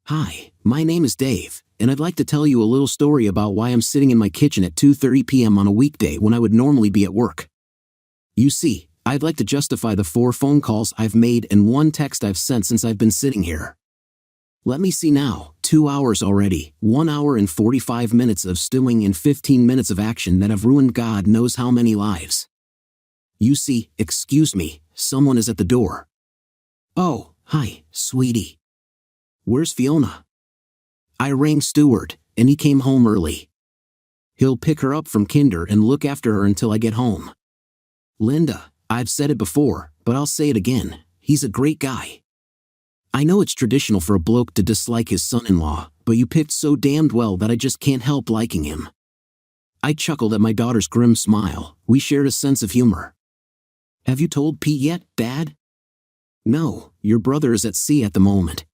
Hi, my name is Dave, and I'd like to tell you a little story about why I'm sitting in my kitchen at 2:30 p.m. on a weekday when I would normally be at work. You see, I'd like to justify the 4 phone calls I've made and 1 text I've sent since I've been sitting here. Let me see now, 2 hours already, 1 hour and 45 minutes of stewing and 15 minutes of action that have ruined God knows how many lives. You see, excuse me, someone is at the door. Oh, hi, sweetie. Where's Fiona? I rang Stuart, and he came home early. He'll pick her up from kinder and look after her until I get home. Linda, I've said it before, but I'll say it again, he's a great guy. I know it's traditional for a bloke to dislike his son-in-law, but you picked so damned well that I just can't help liking him. I chuckled at my daughter's grim smile. We shared a sense of humor. Have you told Pete yet, Dad? No, your brother is at sea at the moment.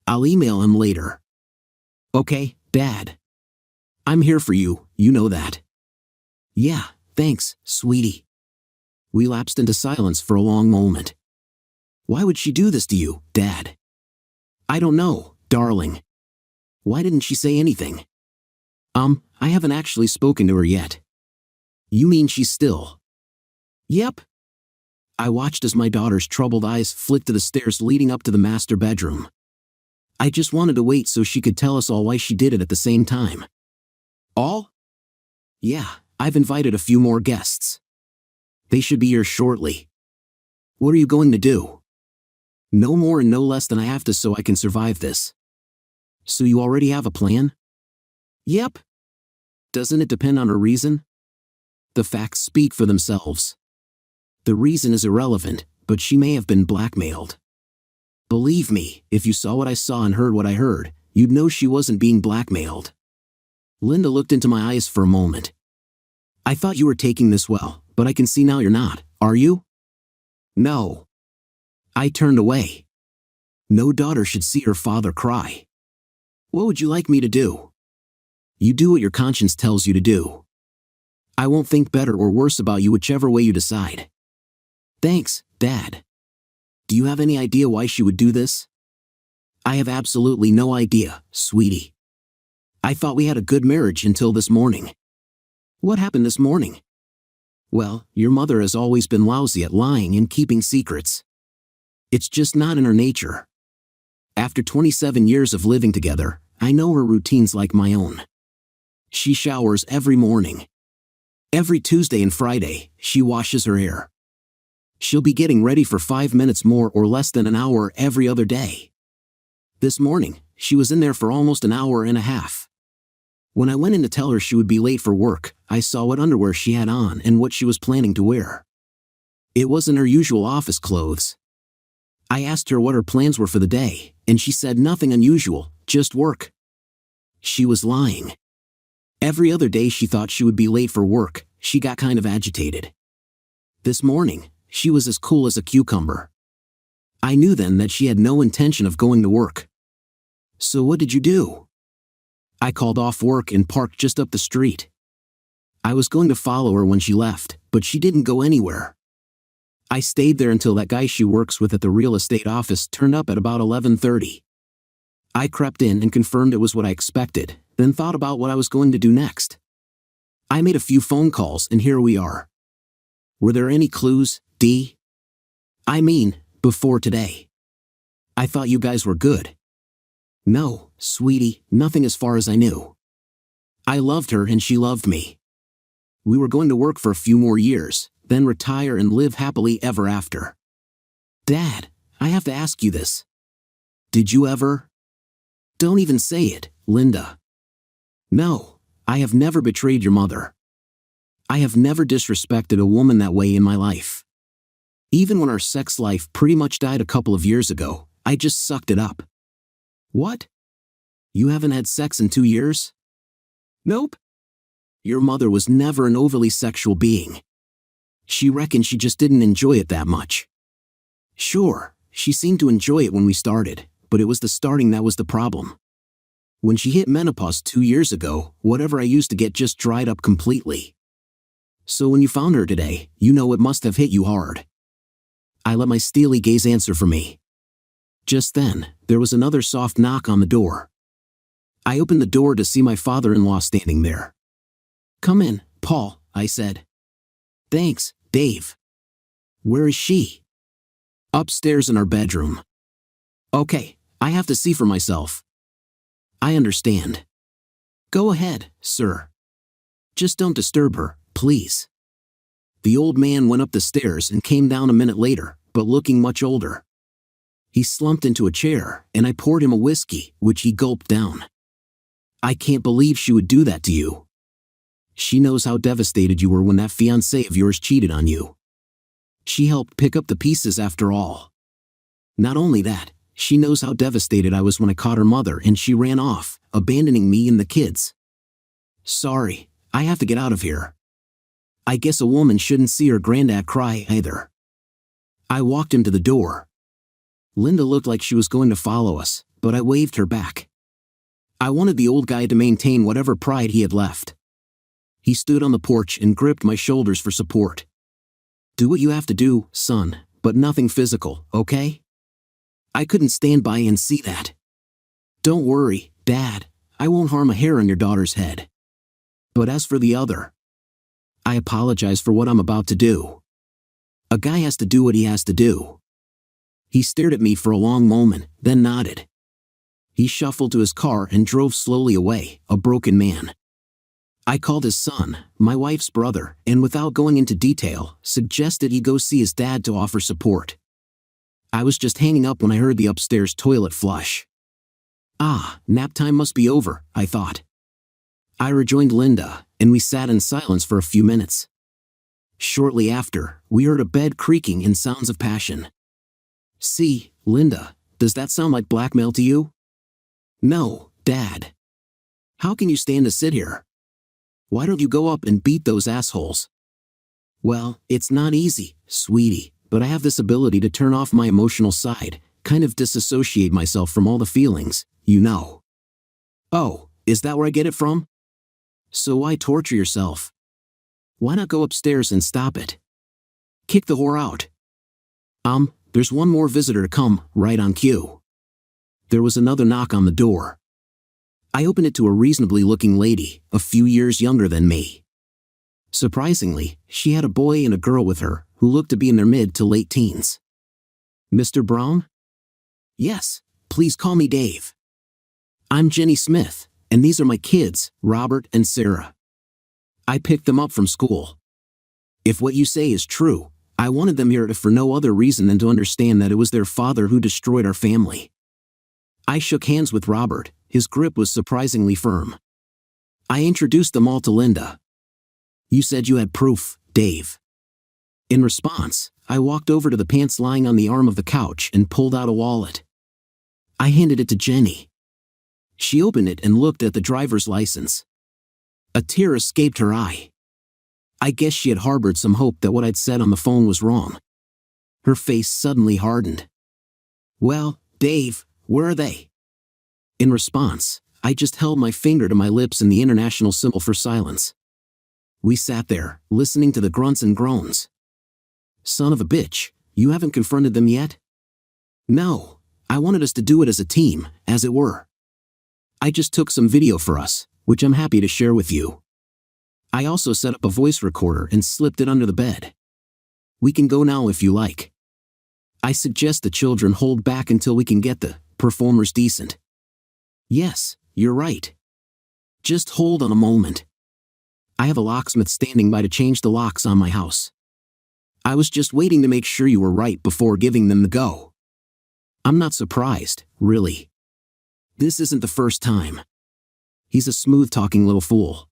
I'll email him later. Okay, Dad. I'm here for you, you know that. Yeah, thanks, sweetie. We lapsed into silence for a long moment. Why would she do this to you, Dad? I don't know, darling. Why didn't she say anything? I haven't actually spoken to her yet. You mean she's still? Yep. I watched as my daughter's troubled eyes flicked to the stairs leading up to the master bedroom. I just wanted to wait so she could tell us all why she did it at the same time. All? Yeah, I've invited a few more guests. They should be here shortly. What are you going to do? No more and no less than I have to so I can survive this. So you already have a plan? Yep. Doesn't it depend on a reason? The facts speak for themselves. The reason is irrelevant, but she may have been blackmailed. Believe me, if you saw what I saw and heard what I heard, you'd know she wasn't being blackmailed. Linda looked into my eyes for a moment. I thought you were taking this well, but I can see now you're not, are you? No. I turned away. No daughter should see her father cry. What would you like me to do? You do what your conscience tells you to do. I won't think better or worse about you whichever way you decide. Thanks, Dad. Do you have any idea why she would do this? I have absolutely no idea, sweetie. I thought we had a good marriage until this morning. What happened this morning? Well, your mother has always been lousy at lying and keeping secrets. It's just not in her nature. After 27 years of living together, I know her routines like my own. She showers every morning. Every Tuesday and Friday, she washes her hair. She'll be getting ready for 5 minutes more or less than an hour every other day. This morning, she was in there for almost an hour and a half. When I went in to tell her she would be late for work, I saw what underwear she had on and what she was planning to wear. It wasn't her usual office clothes. I asked her what her plans were for the day, and she said nothing unusual, just work. She was lying. Every other day she thought she would be late for work, she got kind of agitated. This morning, she was as cool as a cucumber. I knew then that she had no intention of going to work. So what did you do? I called off work and parked just up the street. I was going to follow her when she left, but she didn't go anywhere. I stayed there until that guy she works with at the real estate office turned up at about 11:30. I crept in and confirmed it was what I expected, then thought about what I was going to do next. I made a few phone calls and here we are. Were there any clues, Dee? I mean, before today. I thought you guys were good. No, sweetie, nothing as far as I knew. I loved her and she loved me. We were going to work for a few more years, then retire and live happily ever after. Dad, I have to ask you this. Did you ever? Don't even say it, Linda. No, I have never betrayed your mother. I have never disrespected a woman that way in my life. Even when our sex life pretty much died a couple of years ago, I just sucked it up. What? You haven't had sex in 2 years? Nope. Your mother was never an overly sexual being. She reckoned she just didn't enjoy it that much. Sure, she seemed to enjoy it when we started, but it was the starting that was the problem. When she hit menopause 2 years ago, whatever I used to get just dried up completely. So when you found her today, you know it must have hit you hard. I let my steely gaze answer for me. Just then, there was another soft knock on the door. I opened the door to see my father-in-law standing there. "Come in, Paul," I said. "Thanks, Dave." "Where is she?" "Upstairs in our bedroom." "Okay, I have to see for myself." "I understand." "Go ahead, sir. Just don't disturb her, please." The old man went up the stairs and came down a minute later, but looking much older. He slumped into a chair, and I poured him a whiskey, which he gulped down. "I can't believe she would do that to you. She knows how devastated you were when that fiancé of yours cheated on you. She helped pick up the pieces after all. Not only that, she knows how devastated I was when I caught her mother and she ran off, abandoning me and the kids. Sorry, I have to get out of here. I guess a woman shouldn't see her granddad cry either." I walked him to the door. Linda looked like she was going to follow us, but I waved her back. I wanted the old guy to maintain whatever pride he had left. He stood on the porch and gripped my shoulders for support. "Do what you have to do, son, but nothing physical, okay? I couldn't stand by and see that. Don't worry, Dad, I won't harm a hair on your daughter's head. But as for the other, I apologize for what I'm about to do. A guy has to do what he has to do." He stared at me for a long moment, then nodded. He shuffled to his car and drove slowly away, a broken man. I called his son, my wife's brother, and without going into detail, suggested he go see his dad to offer support. I was just hanging up when I heard the upstairs toilet flush. Ah, nap time must be over, I thought. I rejoined Linda, and we sat in silence for a few minutes. Shortly after, we heard a bed creaking and sounds of passion. "See, Linda, does that sound like blackmail to you?" "No, Dad. How can you stand to sit here? Why don't you go up and beat those assholes?" "Well, it's not easy, sweetie, but I have this ability to turn off my emotional side, kind of disassociate myself from all the feelings, you know." "Oh, is that where I get it from? So why torture yourself? Why not go upstairs and stop it? Kick the whore out." There's one more visitor to come, right on cue." There was another knock on the door. I opened it to a reasonably looking lady, a few years younger than me. Surprisingly, she had a boy and a girl with her, who looked to be in their mid to late teens. "Mr. Brown?" "Yes, please call me Dave. I'm Jenny Smith, and these are my kids, Robert and Sarah. I picked them up from school. If what you say is true, I wanted them here for no other reason than to understand that it was their father who destroyed our family." I shook hands with Robert. His grip was surprisingly firm. I introduced them all to Linda. "You said you had proof, Dave." In response, I walked over to the pants lying on the arm of the couch and pulled out a wallet. I handed it to Jenny. She opened it and looked at the driver's license. A tear escaped her eye. I guess she had harbored some hope that what I'd said on the phone was wrong. Her face suddenly hardened. "Well, Dave, where are they?" In response, I just held my finger to my lips in the international symbol for silence. We sat there, listening to the grunts and groans. "Son of a bitch, you haven't confronted them yet?" "No, I wanted us to do it as a team, as it were. I just took some video for us, which I'm happy to share with you. I also set up a voice recorder and slipped it under the bed. We can go now if you like. I suggest the children hold back until we can get the performers decent." "Yes, you're right. Just hold on a moment. I have a locksmith standing by to change the locks on my house. I was just waiting to make sure you were right before giving them the go." I'm not surprised, really. This isn't the first time. He's a smooth-talking little fool.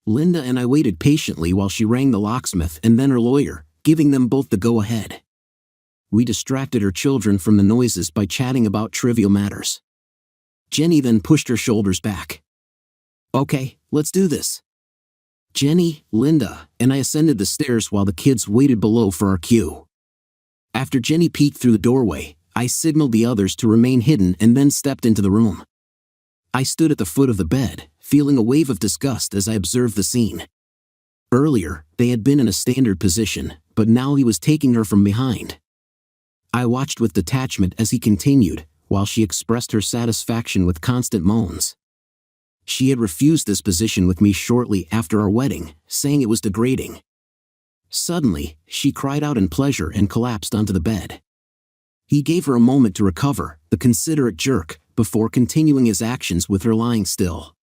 Linda and I waited patiently while she rang the locksmith and then her lawyer, giving them both the go-ahead. We distracted her children from the noises by chatting about trivial matters. Jenny then pushed her shoulders back. "Okay, let's do this." Jenny, Linda, and I ascended the stairs while the kids waited below for our cue. After Jenny peeked through the doorway, I signaled the others to remain hidden and then stepped into the room. I stood at the foot of the bed, feeling a wave of disgust as I observed the scene. Earlier, they had been in a standard position, but now he was taking her from behind. I watched with detachment as he continued, while she expressed her satisfaction with constant moans. She had refused this position with me shortly after our wedding, saying it was degrading. Suddenly, she cried out in pleasure and collapsed onto the bed. He gave her a moment to recover, the considerate jerk, before continuing his actions with her lying still.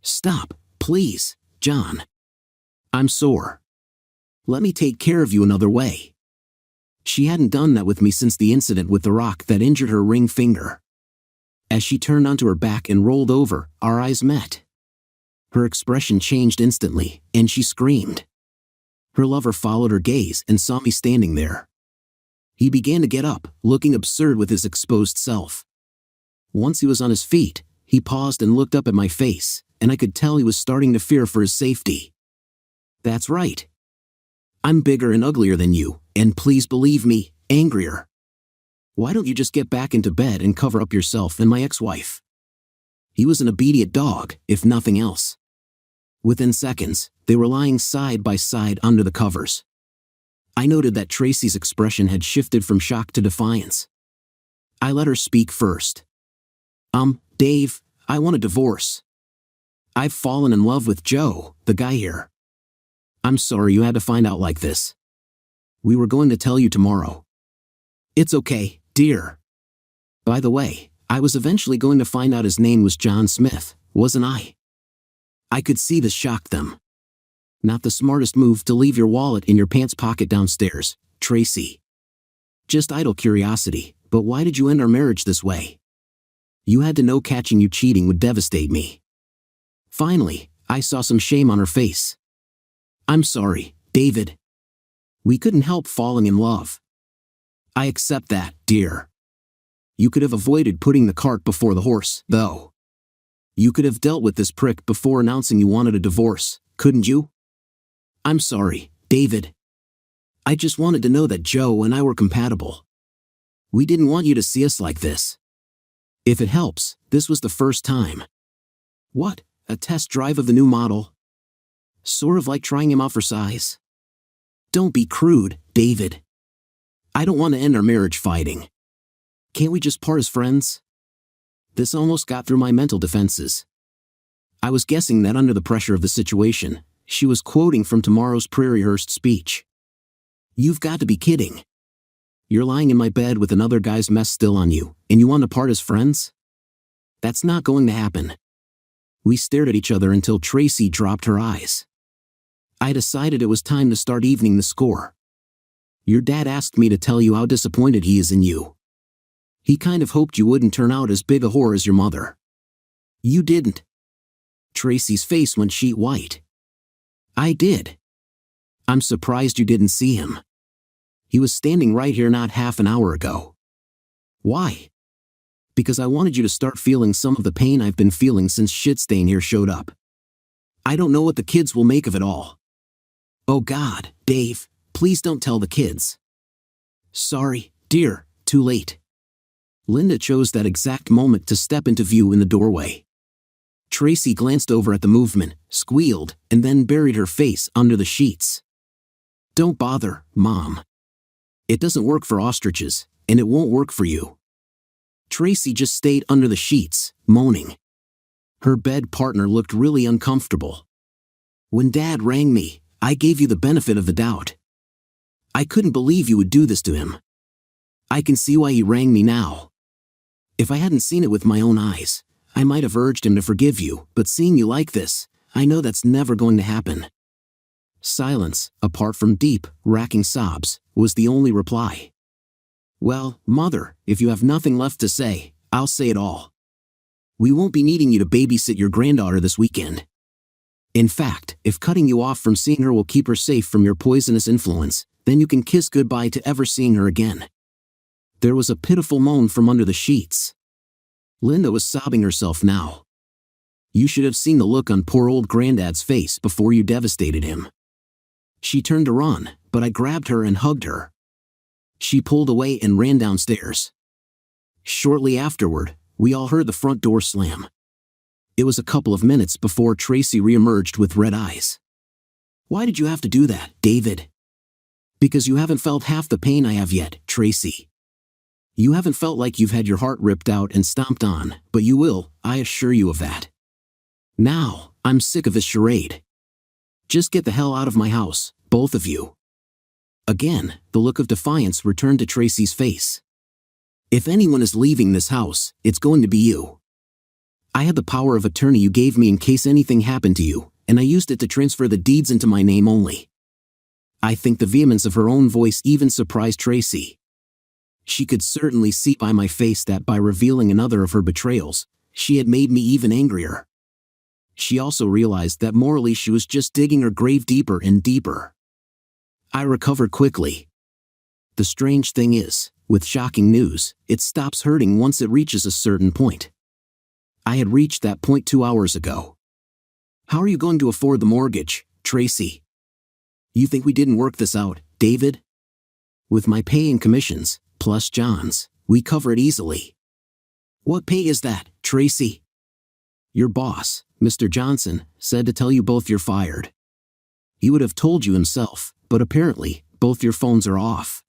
"Stop, please, John. I'm sore. Let me take care of you another way." She hadn't done that with me since the incident with the rock that injured her ring finger. As she turned onto her back and rolled over, our eyes met. Her expression changed instantly, and she screamed. Her lover followed her gaze and saw me standing there. He began to get up, looking absurd with his exposed self. Once he was on his feet, he paused and looked up at my face, and I could tell he was starting to fear for his safety. "That's right. I'm bigger and uglier than you, and please believe me, angrier. Why don't you just get back into bed and cover up yourself and my ex-wife?" He was an obedient dog, if nothing else. Within seconds, they were lying side by side under the covers. I noted that Tracy's expression had shifted from shock to defiance. I let her speak first. Dave, I want a divorce. I've fallen in love with Joe, the guy here. I'm sorry you had to find out like this. We were going to tell you tomorrow." "It's okay, dear. By the way, I was eventually going to find out his name was John Smith, wasn't I?" I could see this shocked them. "Not the smartest move to leave your wallet in your pants pocket downstairs, Tracy. Just idle curiosity, but why did you end our marriage this way? You had to know catching you cheating would devastate me." Finally, I saw some shame on her face. "I'm sorry, David. We couldn't help falling in love." "I accept that, dear. You could have avoided putting the cart before the horse, though. You could have dealt with this prick before announcing you wanted a divorce, couldn't you?" "I'm sorry, David. I just wanted to know that Joe and I were compatible. We didn't want you to see us like this. If it helps, this was the first time." "What, a test drive of the new model? Sort of like trying him out for size?" "Don't be crude, David. I don't want to end our marriage fighting. Can't we just part as friends?" This almost got through my mental defenses. I was guessing that under the pressure of the situation, she was quoting from tomorrow's pre-rehearsed speech. "You've got to be kidding. You're lying in my bed with another guy's mess still on you, and you want to part as friends? That's not going to happen." We stared at each other until Tracy dropped her eyes. I decided it was time to start evening the score. "Your dad asked me to tell you how disappointed he is in you. He kind of hoped you wouldn't turn out as big a whore as your mother. You didn't." Tracy's face went sheet white. "I did. I'm surprised you didn't see him. He was standing right here not half an hour ago." "Why?" "Because I wanted you to start feeling some of the pain I've been feeling since Shitstain here showed up. I don't know what the kids will make of it all." "Oh God, Dave, please don't tell the kids." "Sorry, dear, too late." Linda chose that exact moment to step into view in the doorway. Tracy glanced over at the movement, squealed, and then buried her face under the sheets. "Don't bother, Mom. It doesn't work for ostriches, and it won't work for you." Tracy just stayed under the sheets, moaning. Her bed partner looked really uncomfortable. "When Dad rang me, I gave you the benefit of the doubt. I couldn't believe you would do this to him. I can see why he rang me now. If I hadn't seen it with my own eyes, I might have urged him to forgive you, but seeing you like this, I know that's never going to happen." Silence, apart from deep, racking sobs, was the only reply. "Well, Mother, if you have nothing left to say, I'll say it all. We won't be needing you to babysit your granddaughter this weekend. In fact, if cutting you off from seeing her will keep her safe from your poisonous influence, then you can kiss goodbye to ever seeing her again." There was a pitiful moan from under the sheets. Linda was sobbing herself now. You should have seen the look on poor old Granddad's face before you devastated him. She turned to run, but I grabbed her and hugged her. She pulled away and ran downstairs. Shortly afterward, we all heard the front door slam. It was a couple of minutes before Tracy reemerged with red eyes. "Why did you have to do that, David?" "Because you haven't felt half the pain I have yet, Tracy. You haven't felt like you've had your heart ripped out and stomped on, but you will, I assure you of that. Now, I'm sick of this charade. Just get the hell out of my house, both of you. Again, the look of defiance returned to Tracy's face. If anyone is leaving this house, it's going to be you. I had the power of attorney you gave me in case anything happened to you, and I used it to transfer the deeds into my name only. I think the vehemence of her own voice even surprised Tracy. She could certainly see by my face that by revealing another of her betrayals, she had made me even angrier. She also realized that morally she was just digging her grave deeper and deeper. I recovered quickly. The strange thing is, with shocking news, it stops hurting once it reaches a certain point. I had reached that point 2 hours ago. How are you going to afford the mortgage, Tracy? You think we didn't work this out, David? With my pay and commissions, plus John's, we cover it easily. What pay is that, Tracy? Your boss, Mr. Johnson, said to tell you both you're fired. He would have told you himself, but apparently, both your phones are off.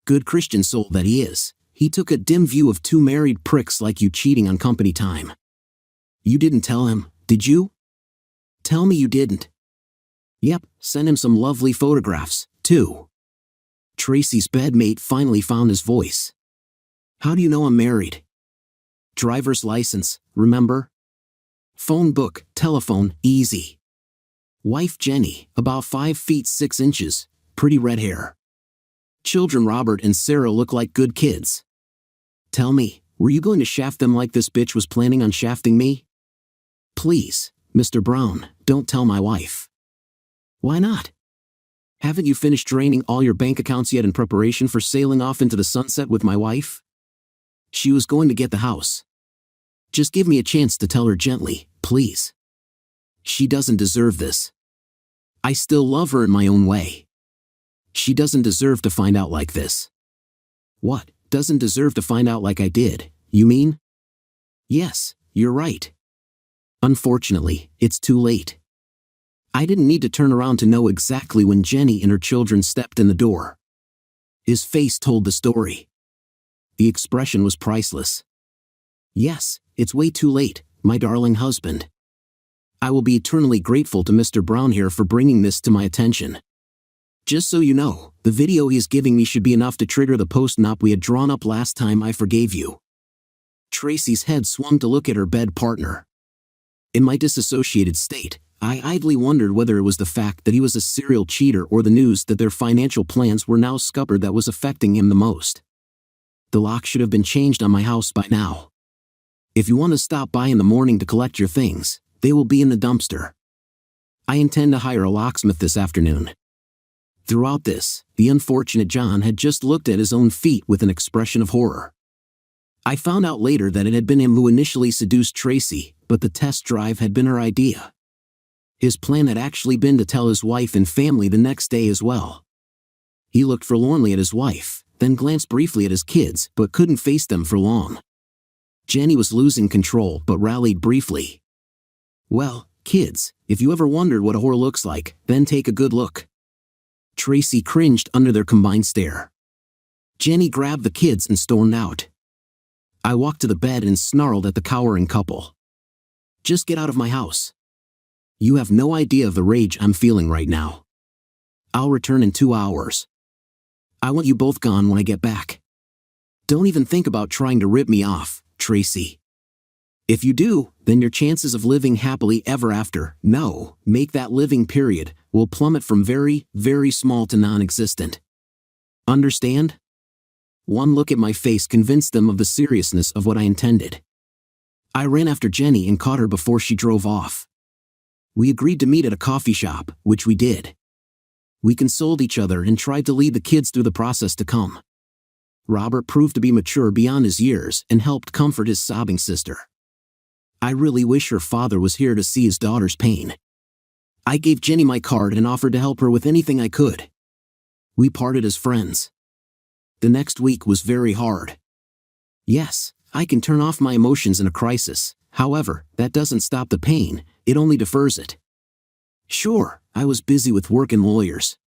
Good Christian soul that he is, he took a dim view of two married pricks like you cheating on company time. You didn't tell him, did you? Tell me you didn't. Yep, send him some lovely photographs, too. Tracy's bedmate finally found his voice. How do you know I'm married? Driver's license, remember? Phone book, telephone, easy. Wife Jenny, about 5 feet 6 inches, pretty red hair. Children Robert and Sarah look like good kids. Tell me, were you going to shaft them like this bitch was planning on shafting me? Please, Mr. Brown, don't tell my wife. Why not? Haven't you finished draining all your bank accounts yet in preparation for sailing off into the sunset with my wife? She was going to get the house. Just give me a chance to tell her gently, please. She doesn't deserve this. I still love her in my own way. She doesn't deserve to find out like this. What, doesn't deserve to find out like I did, you mean? Yes, you're right. Unfortunately, it's too late. I didn't need to turn around to know exactly when Jenny and her children stepped in the door. His face told the story. The expression was priceless. Yes, it's way too late, my darling husband. I will be eternally grateful to Mr. Brown here for bringing this to my attention. Just so you know, the video he is giving me should be enough to trigger the post-op we had drawn up last time I forgave you. Tracy's head swung to look at her bed partner. In my disassociated state, I idly wondered whether it was the fact that he was a serial cheater or the news that their financial plans were now scuppered that was affecting him the most. The lock should have been changed on my house by now. If you want to stop by in the morning to collect your things, they will be in the dumpster. I intend to hire a locksmith this afternoon. Throughout this, the unfortunate John had just looked at his own feet with an expression of horror. I found out later that it had been him who initially seduced Tracy, but the test drive had been her idea. His plan had actually been to tell his wife and family the next day as well. He looked forlornly at his wife, then glanced briefly at his kids but couldn't face them for long. Jenny was losing control but rallied briefly. Well, kids, if you ever wondered what a whore looks like, then take a good look. Tracy cringed under their combined stare. Jenny grabbed the kids and stormed out. I walked to the bed and snarled at the cowering couple. Just get out of my house. You have no idea of the rage I'm feeling right now. I'll return in 2 hours. I want you both gone when I get back. Don't even think about trying to rip me off, Tracy. If you do, then your chances of living happily ever after, no, make that living period, will plummet from very, very small to non-existent. Understand? One look at my face convinced them of the seriousness of what I intended. I ran after Jenny and caught her before she drove off. We agreed to meet at a coffee shop, which we did. We consoled each other and tried to lead the kids through the process to come. Robert proved to be mature beyond his years and helped comfort his sobbing sister. I really wish her father was here to see his daughter's pain. I gave Jenny my card and offered to help her with anything I could. We parted as friends. The next week was very hard. Yes, I can turn off my emotions in a crisis, however, that doesn't stop the pain, it only defers it. Sure, I was busy with work and lawyers.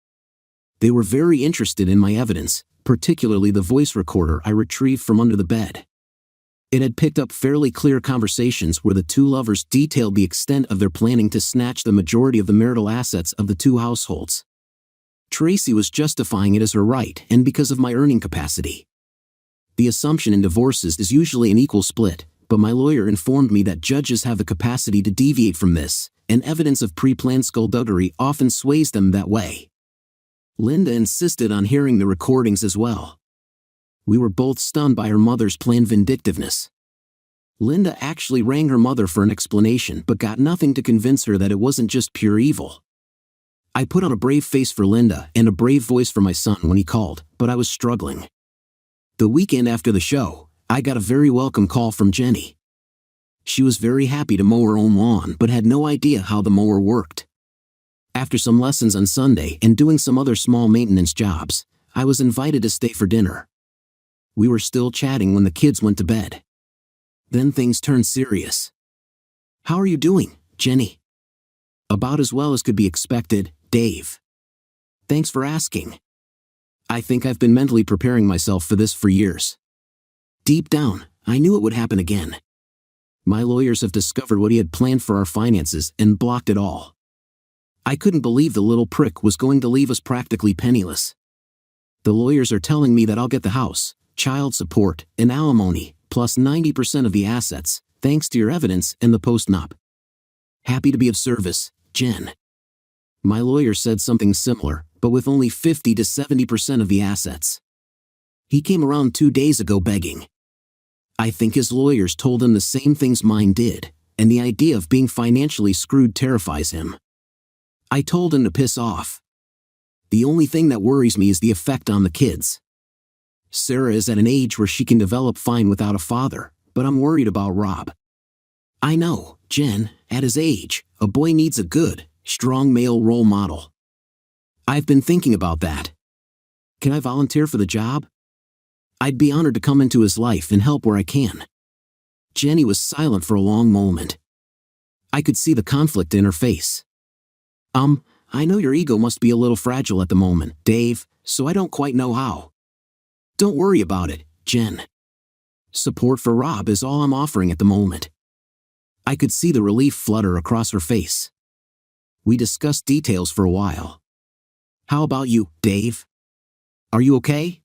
They were very interested in my evidence, particularly the voice recorder I retrieved from under the bed. It had picked up fairly clear conversations where the two lovers detailed the extent of their planning to snatch the majority of the marital assets of the two households. Tracy was justifying it as her right and because of my earning capacity. The assumption in divorces is usually an equal split, but my lawyer informed me that judges have the capacity to deviate from this, and evidence of pre-planned skullduggery often sways them that way. Linda insisted on hearing the recordings as well. We were both stunned by her mother's planned vindictiveness. Linda actually rang her mother for an explanation but got nothing to convince her that it wasn't just pure evil. I put on a brave face for Linda and a brave voice for my son when he called, but I was struggling. The weekend after the show, I got a very welcome call from Jenny. She was very happy to mow her own lawn but had no idea how the mower worked. After some lessons on Sunday and doing some other small maintenance jobs, I was invited to stay for dinner. We were still chatting when the kids went to bed. Then things turned serious. "How are you doing, Jenny?" "About as well as could be expected, Dave. Thanks for asking. I think I've been mentally preparing myself for this for years. Deep down, I knew it would happen again. My lawyers have discovered what he had planned for our finances and blocked it all. I couldn't believe the little prick was going to leave us practically penniless. The lawyers are telling me that I'll get the house, child support, and alimony, plus 90% of the assets, thanks to your evidence and the post-nup. Happy to be of service, Jen." My lawyer said something similar, but with only 50 to 70% of the assets. He came around 2 days ago begging. I think his lawyers told him the same things mine did, and the idea of being financially screwed terrifies him. I told him to piss off. The only thing that worries me is the effect on the kids. Sarah is at an age where she can develop fine without a father, but I'm worried about Rob. I know, Jen, at his age, a boy needs a good, strong male role model. I've been thinking about that. Can I volunteer for the job? I'd be honored to come into his life and help where I can." Jenny was silent for a long moment. I could see the conflict in her face. I know your ego must be a little fragile at the moment, Dave, so I don't quite know how." "Don't worry about it, Jen. Support for Rob is all I'm offering at the moment." I could see the relief flutter across her face. We discussed details for a while. "How about you, Dave? Are you okay?"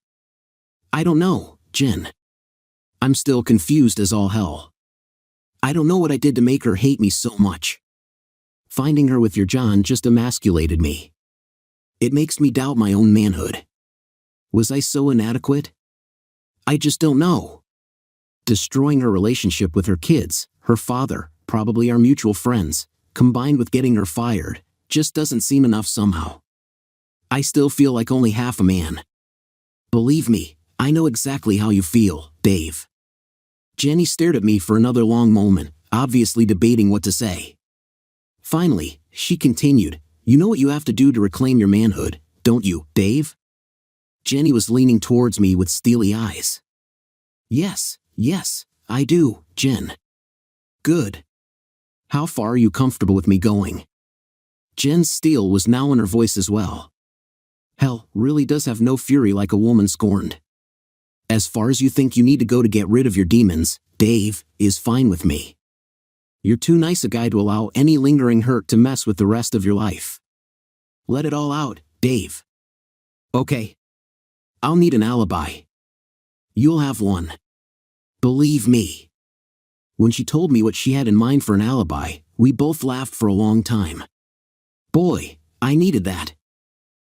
"I don't know, Jen. I'm still confused as all hell. I don't know what I did to make her hate me so much. Finding her with your John just emasculated me. It makes me doubt my own manhood. Was I so inadequate? I just don't know. Destroying her relationship with her kids, her father, probably our mutual friends, combined with getting her fired, just doesn't seem enough somehow. I still feel like only half a man. Believe me, I know exactly how you feel, Dave." Jenny stared at me for another long moment, obviously debating what to say. Finally, she continued, "You know what you have to do to reclaim your manhood, don't you, Dave?" Jenny was leaning towards me with steely eyes. Yes, I do, Jen." "Good. How far are you comfortable with me going?" Jen's steel was now in her voice as well. Hell really does have no fury like a woman scorned. As far as you think you need to go to get rid of your demons, Dave, is fine with me. You're too nice a guy to allow any lingering hurt to mess with the rest of your life. Let it all out, Dave. Okay. I'll need an alibi. You'll have one. Believe me." When she told me what she had in mind for an alibi, we both laughed for a long time. Boy, I needed that.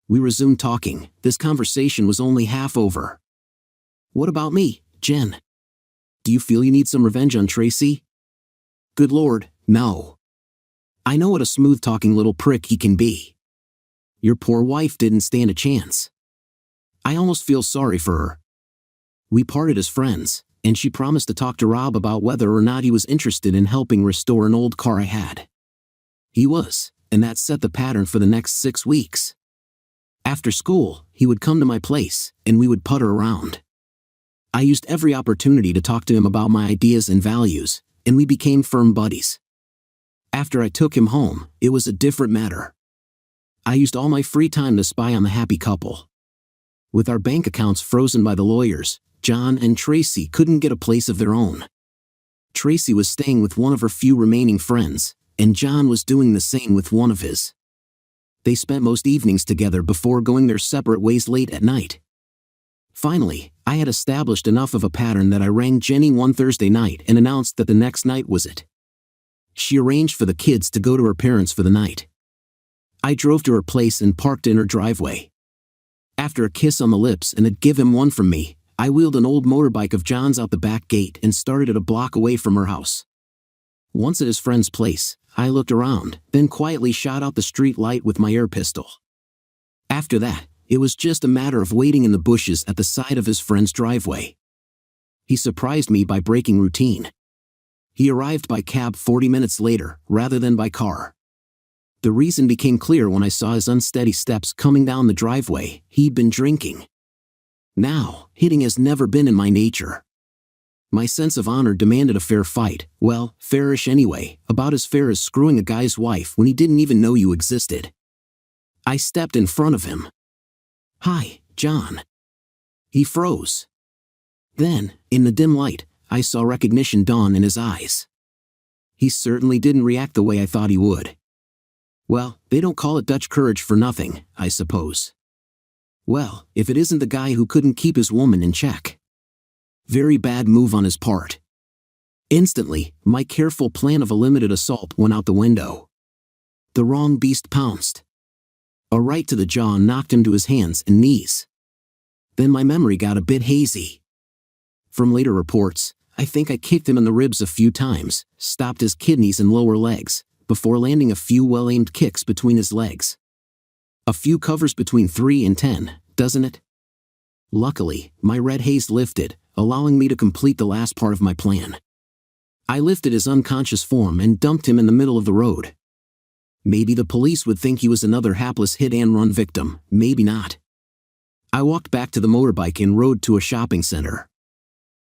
We resumed talking. This conversation was only half over. "What about me, Jen? Do you feel you need some revenge on Tracy?" "Good Lord, no. I know what a smooth-talking little prick he can be. Your poor wife didn't stand a chance. I almost feel sorry for her. We parted as friends, and she promised to talk to Rob about whether or not he was interested in helping restore an old car I had. He was, and that set the pattern for the next 6 weeks. After school, he would come to my place, and we would putter around. I used every opportunity to talk to him about my ideas and values, and we became firm buddies. After I took him home, it was a different matter. I used all my free time to spy on the happy couple. With our bank accounts frozen by the lawyers, John and Tracy couldn't get a place of their own. Tracy was staying with one of her few remaining friends, and John was doing the same with one of his. They spent most evenings together before going their separate ways late at night. Finally, I had established enough of a pattern that I rang Jenny one Thursday night and announced that the next night was it. She arranged for the kids to go to her parents for the night. I drove to her place and parked in her driveway. After a kiss on the lips and a "give him one from me," I wheeled an old motorbike of John's out the back gate and started at a block away from her house. Once at his friend's place, I looked around, then quietly shot out the street light with my air pistol. After that, it was just a matter of waiting in the bushes at the side of his friend's driveway. He surprised me by breaking routine. He arrived by cab 40 minutes later, rather than by car. The reason became clear when I saw his unsteady steps coming down the driveway. He'd been drinking. Now, hitting has never been in my nature. My sense of honor demanded a fair fight, well, fairish anyway, about as fair as screwing a guy's wife when he didn't even know you existed. I stepped in front of him. "Hi, John." He froze. Then, in the dim light, I saw recognition dawn in his eyes. He certainly didn't react the way I thought he would. Well, they don't call it Dutch courage for nothing, I suppose. Well, if it isn't the guy who couldn't keep his woman in check. Very bad move on his part. Instantly, my careful plan of a limited assault went out the window. The wrong beast pounced. A right to the jaw knocked him to his hands and knees. Then my memory got a bit hazy. From later reports, I think I kicked him in the ribs a few times, stopped his kidneys and lower legs, before landing a few well-aimed kicks between his legs. A few covers between 3 and 10, doesn't it? Luckily, my red haze lifted, allowing me to complete the last part of my plan. I lifted his unconscious form and dumped him in the middle of the road. Maybe the police would think he was another hapless hit-and-run victim, maybe not. I walked back to the motorbike and rode to a shopping center.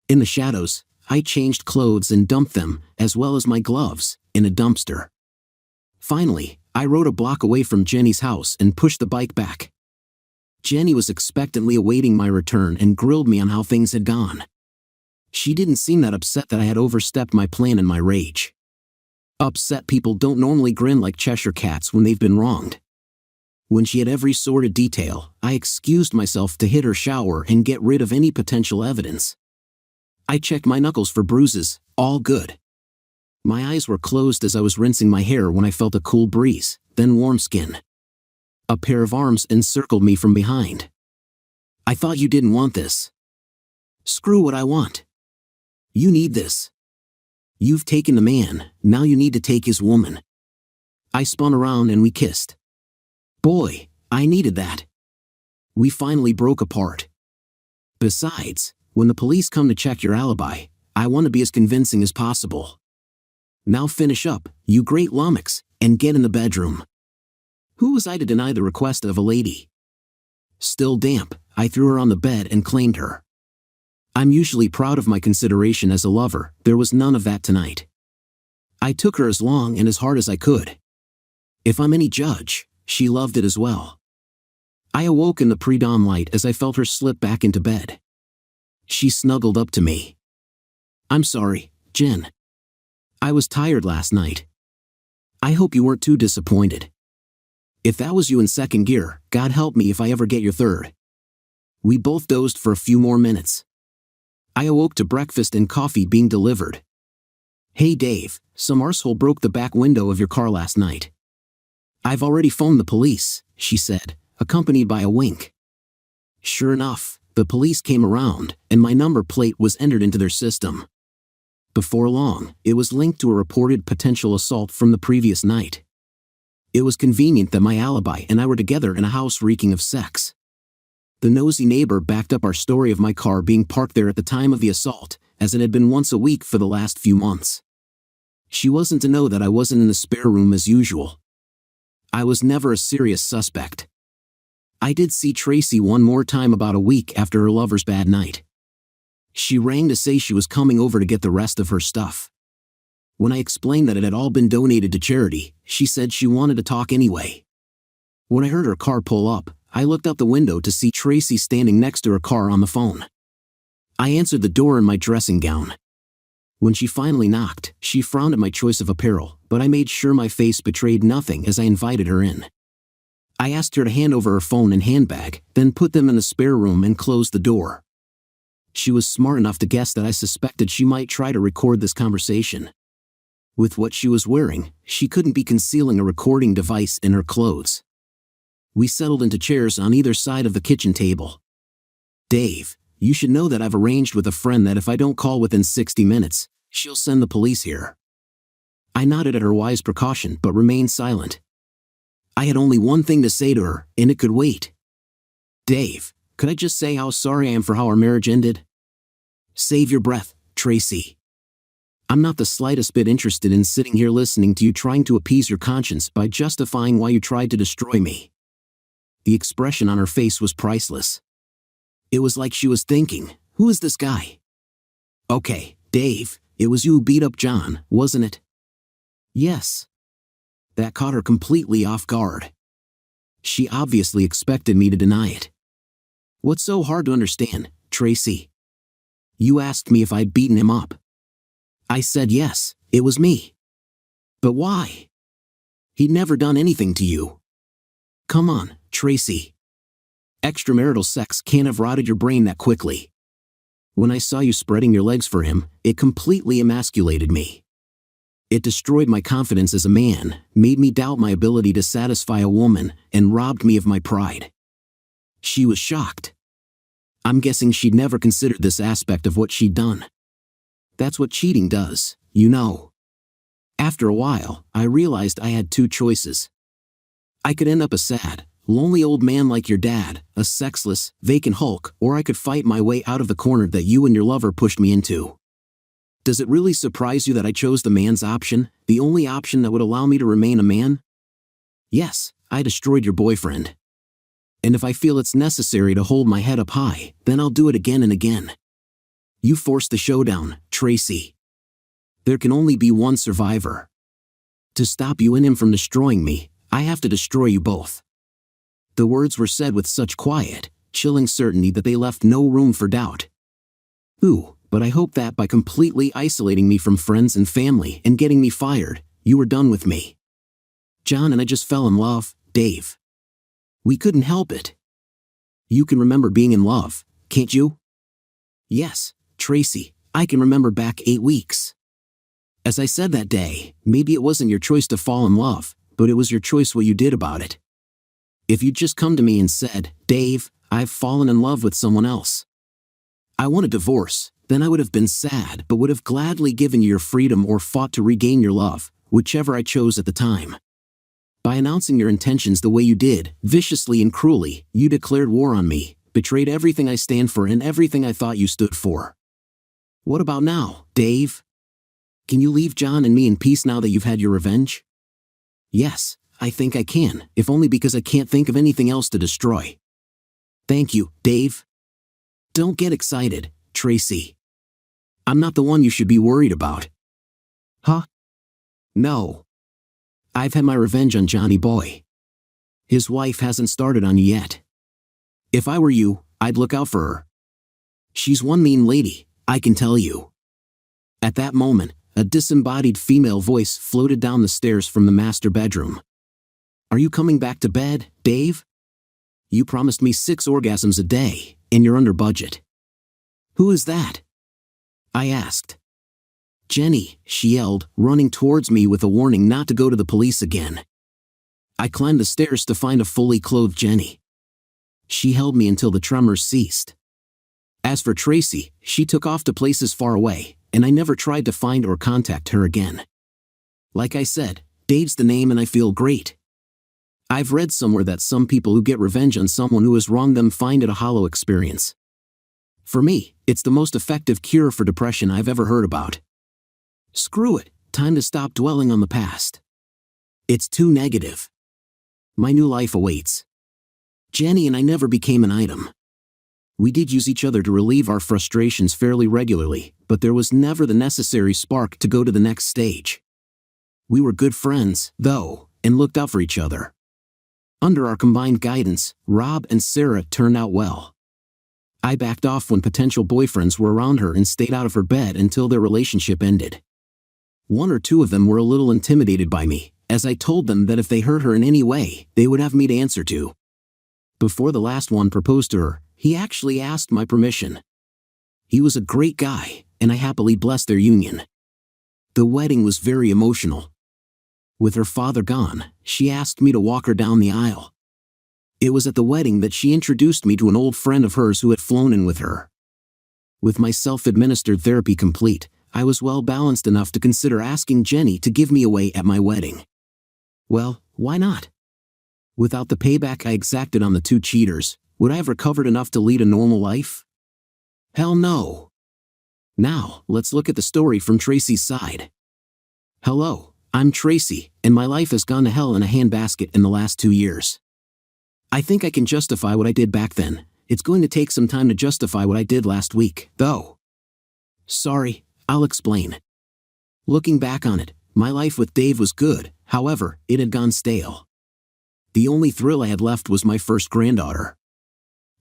In the shadows, I changed clothes and dumped them, as well as my gloves, in a dumpster. Finally, I rode a block away from Jenny's house and pushed the bike back. Jenny was expectantly awaiting my return and grilled me on how things had gone. She didn't seem that upset that I had overstepped my plan in my rage. Upset people don't normally grin like Cheshire cats when they've been wronged. When she had every sordid detail, I excused myself to hit her shower and get rid of any potential evidence. I checked my knuckles for bruises, all good. My eyes were closed as I was rinsing my hair when I felt a cool breeze, then warm skin. A pair of arms encircled me from behind. "I thought you didn't want this." "Screw what I want. You need this. You've taken the man, now you need to take his woman." I spun around and we kissed. Boy, I needed that. We finally broke apart. Besides, when the police come to check your alibi, I want to be as convincing as possible. Now finish up, you great lummox, and get in the bedroom. Who was I to deny the request of a lady? Still damp, I threw her on the bed and claimed her. I'm usually proud of my consideration as a lover, there was none of that tonight. I took her as long and as hard as I could. If I'm any judge, she loved it as well. I awoke in the pre-dawn light as I felt her slip back into bed. She snuggled up to me. "I'm sorry, Jen. I was tired last night. I hope you weren't too disappointed. If that was you in second gear, God help me if I ever get your third." We both dozed for a few more minutes. I awoke to breakfast and coffee being delivered. "Hey Dave, some arsehole broke the back window of your car last night." "I've already phoned the police," she said, accompanied by a wink. Sure enough, the police came around, and my number plate was entered into their system. Before long, it was linked to a reported potential assault from the previous night. It was convenient that my alibi and I were together in a house reeking of sex. The nosy neighbor backed up our story of my car being parked there at the time of the assault, as it had been once a week for the last few months. She wasn't to know that I wasn't in the spare room as usual. I was never a serious suspect. I did see Tracy one more time about a week after her lover's bad night. She rang to say she was coming over to get the rest of her stuff. When I explained that it had all been donated to charity, she said she wanted to talk anyway. When I heard her car pull up, I looked out the window to see Tracy standing next to her car on the phone. I answered the door in my dressing gown. When she finally knocked, she frowned at my choice of apparel, but I made sure my face betrayed nothing as I invited her in. I asked her to hand over her phone and handbag, then put them in the spare room and closed the door. She was smart enough to guess that I suspected she might try to record this conversation. With what she was wearing, she couldn't be concealing a recording device in her clothes. We settled into chairs on either side of the kitchen table. "Dave, you should know that I've arranged with a friend that if I don't call within 60 minutes, she'll send the police here." I nodded at her wise precaution but remained silent. I had only one thing to say to her, and it could wait. "Dave, could I just say how sorry I am for how our marriage ended?" "Save your breath, Tracy. I'm not the slightest bit interested in sitting here listening to you trying to appease your conscience by justifying why you tried to destroy me." The expression on her face was priceless. It was like she was thinking, who is this guy? "Okay, Dave, it was you who beat up John, wasn't it?" "Yes." That caught her completely off guard. She obviously expected me to deny it. "What's so hard to understand, Tracy? You asked me if I'd beaten him up. I said yes, it was me. But why? He'd never done anything to you. Come on, Tracy. Extramarital sex can't have rotted your brain that quickly. When I saw you spreading your legs for him, it completely emasculated me. It destroyed my confidence as a man, made me doubt my ability to satisfy a woman, and robbed me of my pride." She was shocked. I'm guessing she'd never considered this aspect of what she'd done. That's what cheating does, you know. After a while, I realized I had two choices. I could end up a sad, lonely old man like your dad, a sexless, vacant hulk, or I could fight my way out of the corner that you and your lover pushed me into. Does it really surprise you that I chose the man's option, the only option that would allow me to remain a man? Yes, I destroyed your boyfriend. And if I feel it's necessary to hold my head up high, then I'll do it again and again. You forced the showdown, Tracy. There can only be one survivor. To stop you and him from destroying me, I have to destroy you both." The words were said with such quiet, chilling certainty that they left no room for doubt. But I hope that by completely isolating me from friends and family and getting me fired, you were done with me. John and I just fell in love, Dave. We couldn't help it. You can remember being in love, can't you? Yes, Tracy, I can remember back 8 weeks. As I said that day, maybe it wasn't your choice to fall in love, but it was your choice what you did about it. If you'd just come to me and said, "Dave, I've fallen in love with someone else. I want a divorce," then I would have been sad but would have gladly given you your freedom or fought to regain your love, whichever I chose at the time. By announcing your intentions the way you did, viciously and cruelly, you declared war on me, betrayed everything I stand for and everything I thought you stood for. What about now, Dave? Can you leave John and me in peace now that you've had your revenge? Yes, I think I can, if only because I can't think of anything else to destroy. Thank you, Dave. Don't get excited, Tracy. I'm not the one you should be worried about. Huh? No. I've had my revenge on Johnny Boy. His wife hasn't started on you yet. If I were you, I'd look out for her. She's one mean lady, I can tell you. At that moment, a disembodied female voice floated down the stairs from the master bedroom. Are you coming back to bed, Dave? You promised me 6 orgasms a day, and you're under budget. Who is that? I asked. Jenny, she yelled, running towards me with a warning not to go to the police again. I climbed the stairs to find a fully clothed Jenny. She held me until the tremors ceased. As for Tracy, she took off to places far away, and I never tried to find or contact her again. Like I said, Dave's the name and I feel great. I've read somewhere that some people who get revenge on someone who has wronged them find it a hollow experience. For me, it's the most effective cure for depression I've ever heard about. Screw it, time to stop dwelling on the past. It's too negative. My new life awaits. Jenny and I never became an item. We did use each other to relieve our frustrations fairly regularly, but there was never the necessary spark to go to the next stage. We were good friends, though, and looked out for each other. Under our combined guidance, Rob and Sarah turned out well. I backed off when potential boyfriends were around her and stayed out of her bed until their relationship ended. One or two of them were a little intimidated by me, as I told them that if they hurt her in any way, they would have me to answer to. Before the last one proposed to her, he actually asked my permission. He was a great guy, and I happily blessed their union. The wedding was very emotional. With her father gone, she asked me to walk her down the aisle. It was at the wedding that she introduced me to an old friend of hers who had flown in with her. With my self-administered therapy complete, I was well balanced enough to consider asking Jenny to give me away at my wedding. Well, why not? Without the payback I exacted on the two cheaters, would I have recovered enough to lead a normal life? Hell no. Now, let's look at the story from Tracy's side. Hello, I'm Tracy, and my life has gone to hell in a handbasket in the last 2 years. I think I can justify what I did back then. It's going to take some time to justify what I did last week, though. Sorry, I'll explain. Looking back on it, my life with Dave was good, however, it had gone stale. The only thrill I had left was my first granddaughter.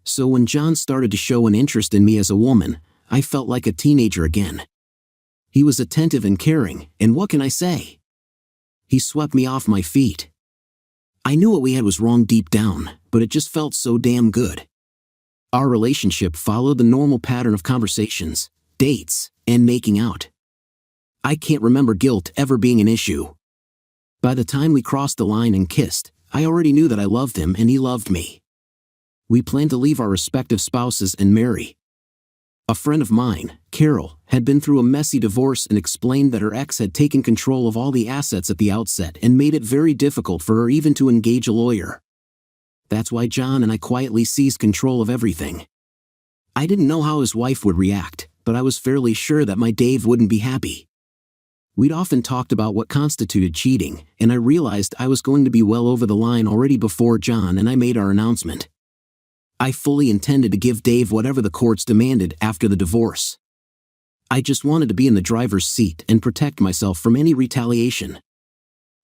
So when John started to show an interest in me as a woman, I felt like a teenager again. He was attentive and caring, and what can I say? He swept me off my feet. I knew what we had was wrong deep down, but it just felt so damn good. Our relationship followed the normal pattern of conversations, dates, and making out. I can't remember guilt ever being an issue. By the time we crossed the line and kissed, I already knew that I loved him and he loved me. We planned to leave our respective spouses and marry. A friend of mine, Carol, had been through a messy divorce and explained that her ex had taken control of all the assets at the outset and made it very difficult for her even to engage a lawyer. That's why John and I quietly seized control of everything. I didn't know how his wife would react, but I was fairly sure that my Dave wouldn't be happy. We'd often talked about what constituted cheating, and I realized I was going to be well over the line already before John and I made our announcement. I fully intended to give Dave whatever the courts demanded after the divorce. I just wanted to be in the driver's seat and protect myself from any retaliation.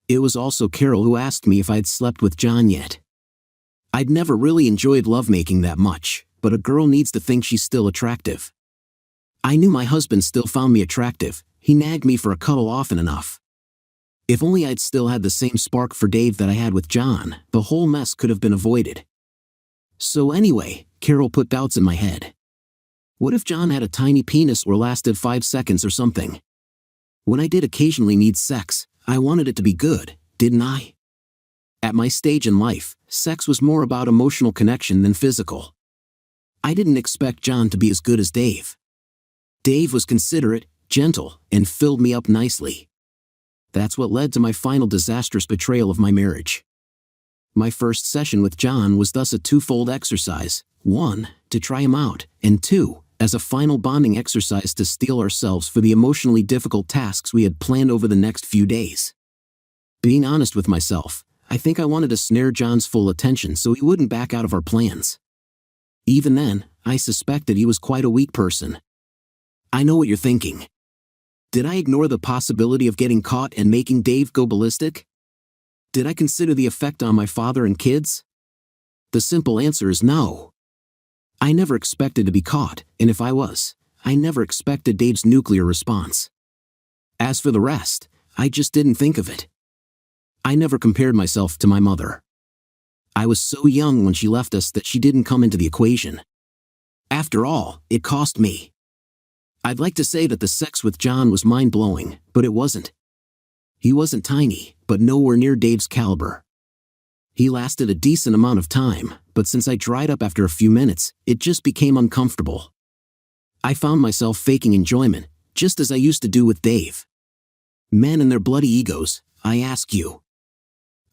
It was also Carol who asked me if I'd slept with John yet. I'd never really enjoyed lovemaking that much, but a girl needs to think she's still attractive. I knew my husband still found me attractive. He nagged me for a cuddle often enough. If only I'd still had the same spark for Dave that I had with John, the whole mess could have been avoided. So anyway, Carol put doubts in my head. What if John had a tiny penis or lasted 5 seconds or something? When I did occasionally need sex, I wanted it to be good, didn't I? At my stage in life, sex was more about emotional connection than physical. I didn't expect John to be as good as Dave. Dave was considerate, gentle, and filled me up nicely. That's what led to my final disastrous betrayal of my marriage. My first session with John was thus a twofold exercise: 1, to try him out, and 2, as a final bonding exercise to steel ourselves for the emotionally difficult tasks we had planned over the next few days. Being honest with myself, I think I wanted to snare John's full attention so he wouldn't back out of our plans. Even then, I suspected he was quite a weak person. I know what you're thinking. Did I ignore the possibility of getting caught and making Dave go ballistic? Did I consider the effect on my father and kids? The simple answer is no. I never expected to be caught, and if I was, I never expected Dave's nuclear response. As for the rest, I just didn't think of it. I never compared myself to my mother. I was so young when she left us that she didn't come into the equation. After all, it cost me. I'd like to say that the sex with John was mind-blowing, but it wasn't. He wasn't tiny, but nowhere near Dave's caliber. He lasted a decent amount of time, but since I dried up after a few minutes, it just became uncomfortable. I found myself faking enjoyment, just as I used to do with Dave. Men and their bloody egos, I ask you.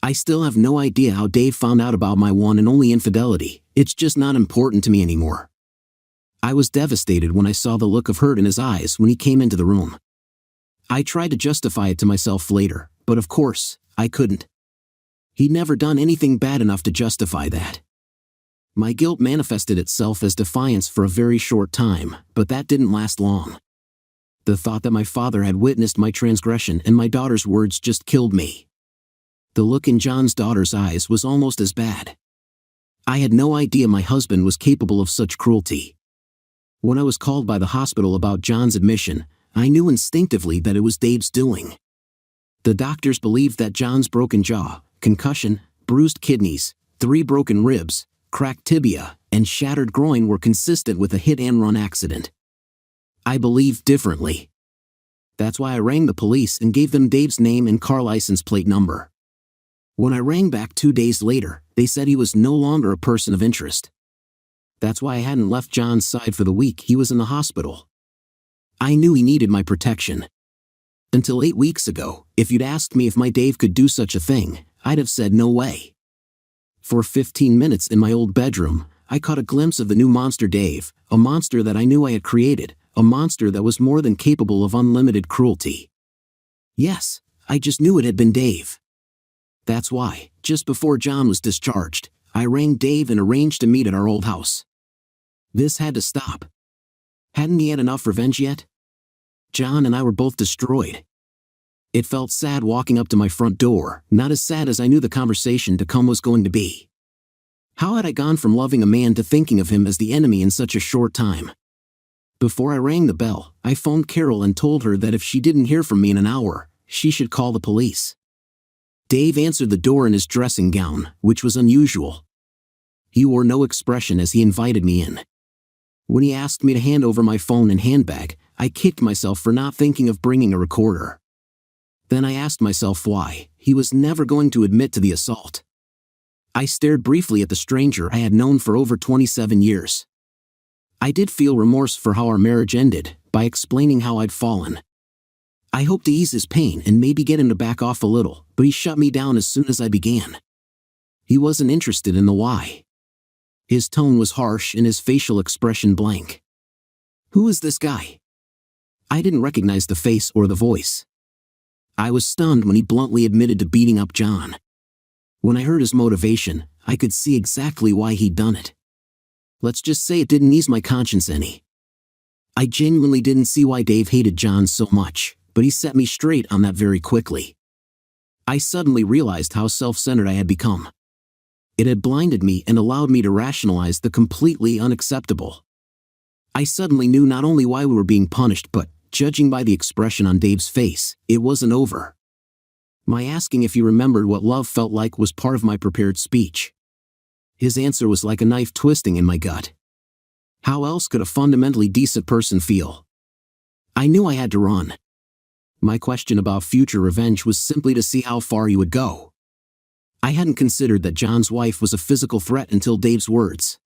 I still have no idea how Dave found out about my one and only infidelity. It's just not important to me anymore. I was devastated when I saw the look of hurt in his eyes when he came into the room. I tried to justify it to myself later, but of course, I couldn't. He'd never done anything bad enough to justify that. My guilt manifested itself as defiance for a very short time, but that didn't last long. The thought that my father had witnessed my transgression and my daughter's words just killed me. The look in John's daughter's eyes was almost as bad. I had no idea my husband was capable of such cruelty. When I was called by the hospital about John's admission, I knew instinctively that it was Dave's doing. The doctors believed that John's broken jaw, concussion, bruised kidneys, 3 broken ribs, cracked tibia, and shattered groin were consistent with a hit-and-run accident. I believed differently. That's why I rang the police and gave them Dave's name and car license plate number. When I rang back 2 days later, they said he was no longer a person of interest. That's why I hadn't left John's side for the week he was in the hospital. I knew he needed my protection. Until 8 weeks ago, if you'd asked me if my Dave could do such a thing, I'd have said no way. For 15 minutes in my old bedroom, I caught a glimpse of the new monster Dave, a monster that I knew I had created, a monster that was more than capable of unlimited cruelty. Yes, I just knew it had been Dave. That's why, just before John was discharged, I rang Dave and arranged to meet at our old house. This had to stop. Hadn't he had enough revenge yet? John and I were both destroyed. It felt sad walking up to my front door, not as sad as I knew the conversation to come was going to be. How had I gone from loving a man to thinking of him as the enemy in such a short time? Before I rang the bell, I phoned Carol and told her that if she didn't hear from me in an hour, she should call the police. Dave answered the door in his dressing gown, which was unusual. He wore no expression as he invited me in. When he asked me to hand over my phone and handbag, I kicked myself for not thinking of bringing a recorder. Then I asked myself why he was never going to admit to the assault. I stared briefly at the stranger I had known for over 27 years. I did feel remorse for how our marriage ended, by explaining how I'd fallen. I hoped to ease his pain and maybe get him to back off a little, but he shut me down as soon as I began. He wasn't interested in the why. His tone was harsh and his facial expression blank. Who is this guy? I didn't recognize the face or the voice. I was stunned when he bluntly admitted to beating up John. When I heard his motivation, I could see exactly why he'd done it. Let's just say it didn't ease my conscience any. I genuinely didn't see why Dave hated John so much, but he set me straight on that very quickly. I suddenly realized how self-centered I had become. It had blinded me and allowed me to rationalize the completely unacceptable. I suddenly knew not only why we were being punished but, judging by the expression on Dave's face, it wasn't over. My asking if he remembered what love felt like was part of my prepared speech. His answer was like a knife twisting in my gut. How else could a fundamentally decent person feel? I knew I had to run. My question about future revenge was simply to see how far he would go. I hadn't considered that John's wife was a physical threat until Dave's words.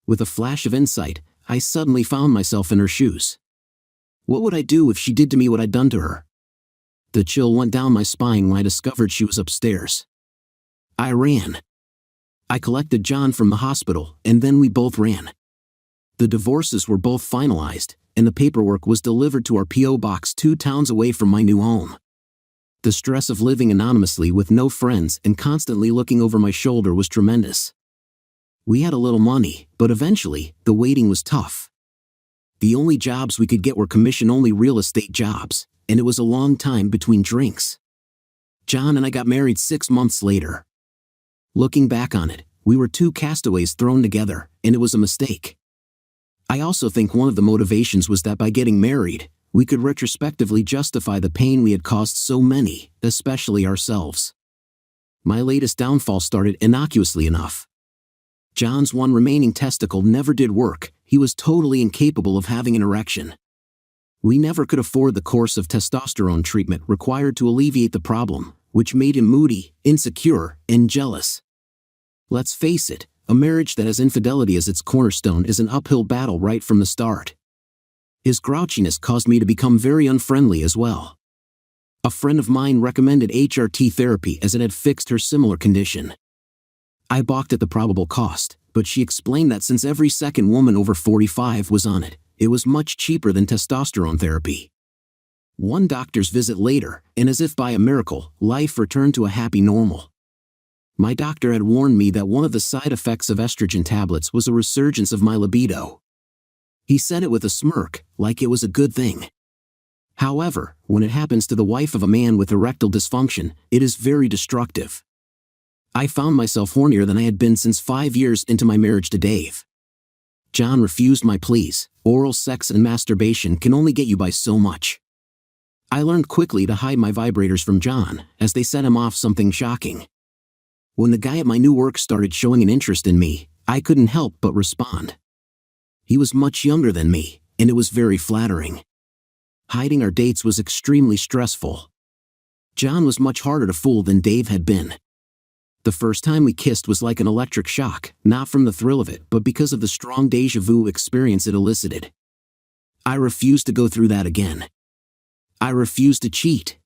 With a flash of insight, I suddenly found myself in her shoes. What would I do if she did to me what I'd done to her? The chill went down my spine when I discovered she was upstairs. I ran. I collected John from the hospital, and then we both ran. The divorces were both finalized, and the paperwork was delivered to our P.O. box 2 towns away from my new home. The stress of living anonymously with no friends and constantly looking over my shoulder was tremendous. We had a little money, but eventually, the waiting was tough. The only jobs we could get were commission-only real estate jobs, and it was a long time between drinks. John and I got married 6 months later. Looking back on it, we were 2 castaways thrown together, and it was a mistake. I also think one of the motivations was that by getting married, we could retrospectively justify the pain we had caused so many, especially ourselves. My latest downfall started innocuously enough. John's one remaining testicle never did work. He was totally incapable of having an erection. We never could afford the course of testosterone treatment required to alleviate the problem, which made him moody, insecure, and jealous. Let's face it, a marriage that has infidelity as its cornerstone is an uphill battle right from the start. His grouchiness caused me to become very unfriendly as well. A friend of mine recommended HRT therapy as it had fixed her similar condition. I balked at the probable cost, but she explained that since every second woman over 45 was on it, it was much cheaper than testosterone therapy. One doctor's visit later, and as if by a miracle, life returned to a happy normal. My doctor had warned me that one of the side effects of estrogen tablets was a resurgence of my libido. He said it with a smirk, like it was a good thing. However, when it happens to the wife of a man with erectile dysfunction, it is very destructive. I found myself hornier than I had been since 5 years into my marriage to Dave. John refused my pleas. Oral sex and masturbation can only get you by so much. I learned quickly to hide my vibrators from John, as they set him off something shocking. When the guy at my new work started showing an interest in me, I couldn't help but respond. He was much younger than me, and it was very flattering. Hiding our dates was extremely stressful. John was much harder to fool than Dave had been. The first time we kissed was like an electric shock, not from the thrill of it, but because of the strong déjà vu experience it elicited. I refused to go through that again. I refused to cheat.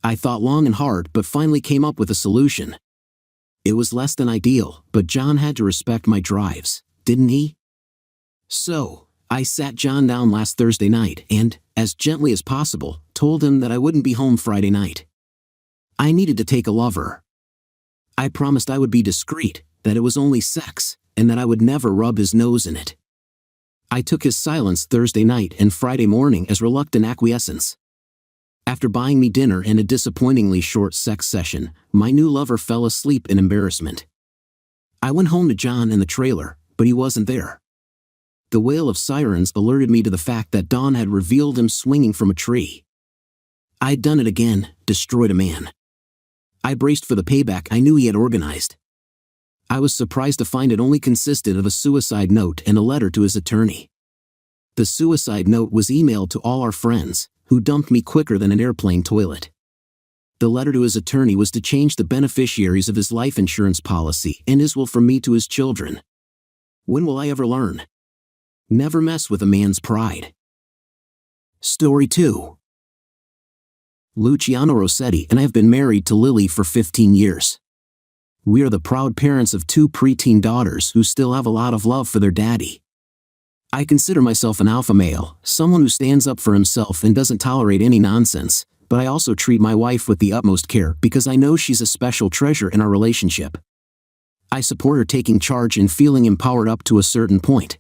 I thought long and hard, but finally came up with a solution. It was less than ideal, but John had to respect my drives, didn't he? So, I sat John down last Thursday night and, as gently as possible, told him that I wouldn't be home Friday night. I needed to take a lover. I promised I would be discreet, that it was only sex, and that I would never rub his nose in it. I took his silence Thursday night and Friday morning as reluctant acquiescence. After buying me dinner and a disappointingly short sex session, my new lover fell asleep in embarrassment. I went home to John in the trailer, but he wasn't there. The wail of sirens alerted me to the fact that Dawn had revealed him swinging from a tree. I'd done it again, destroyed a man. I braced for the payback I knew he had organized. I was surprised to find it only consisted of a suicide note and a letter to his attorney. The suicide note was emailed to all our friends, who dumped me quicker than an airplane toilet. The letter to his attorney was to change the beneficiaries of his life insurance policy and his will from me to his children. When will I ever learn? Never mess with a man's pride. Story 2. Luciano Rossetti and I have been married to Lily for 15 years. We are the proud parents of 2 preteen daughters who still have a lot of love for their daddy. I consider myself an alpha male, someone who stands up for himself and doesn't tolerate any nonsense, but I also treat my wife with the utmost care because I know she's a special treasure in our relationship. I support her taking charge and feeling empowered up to a certain point.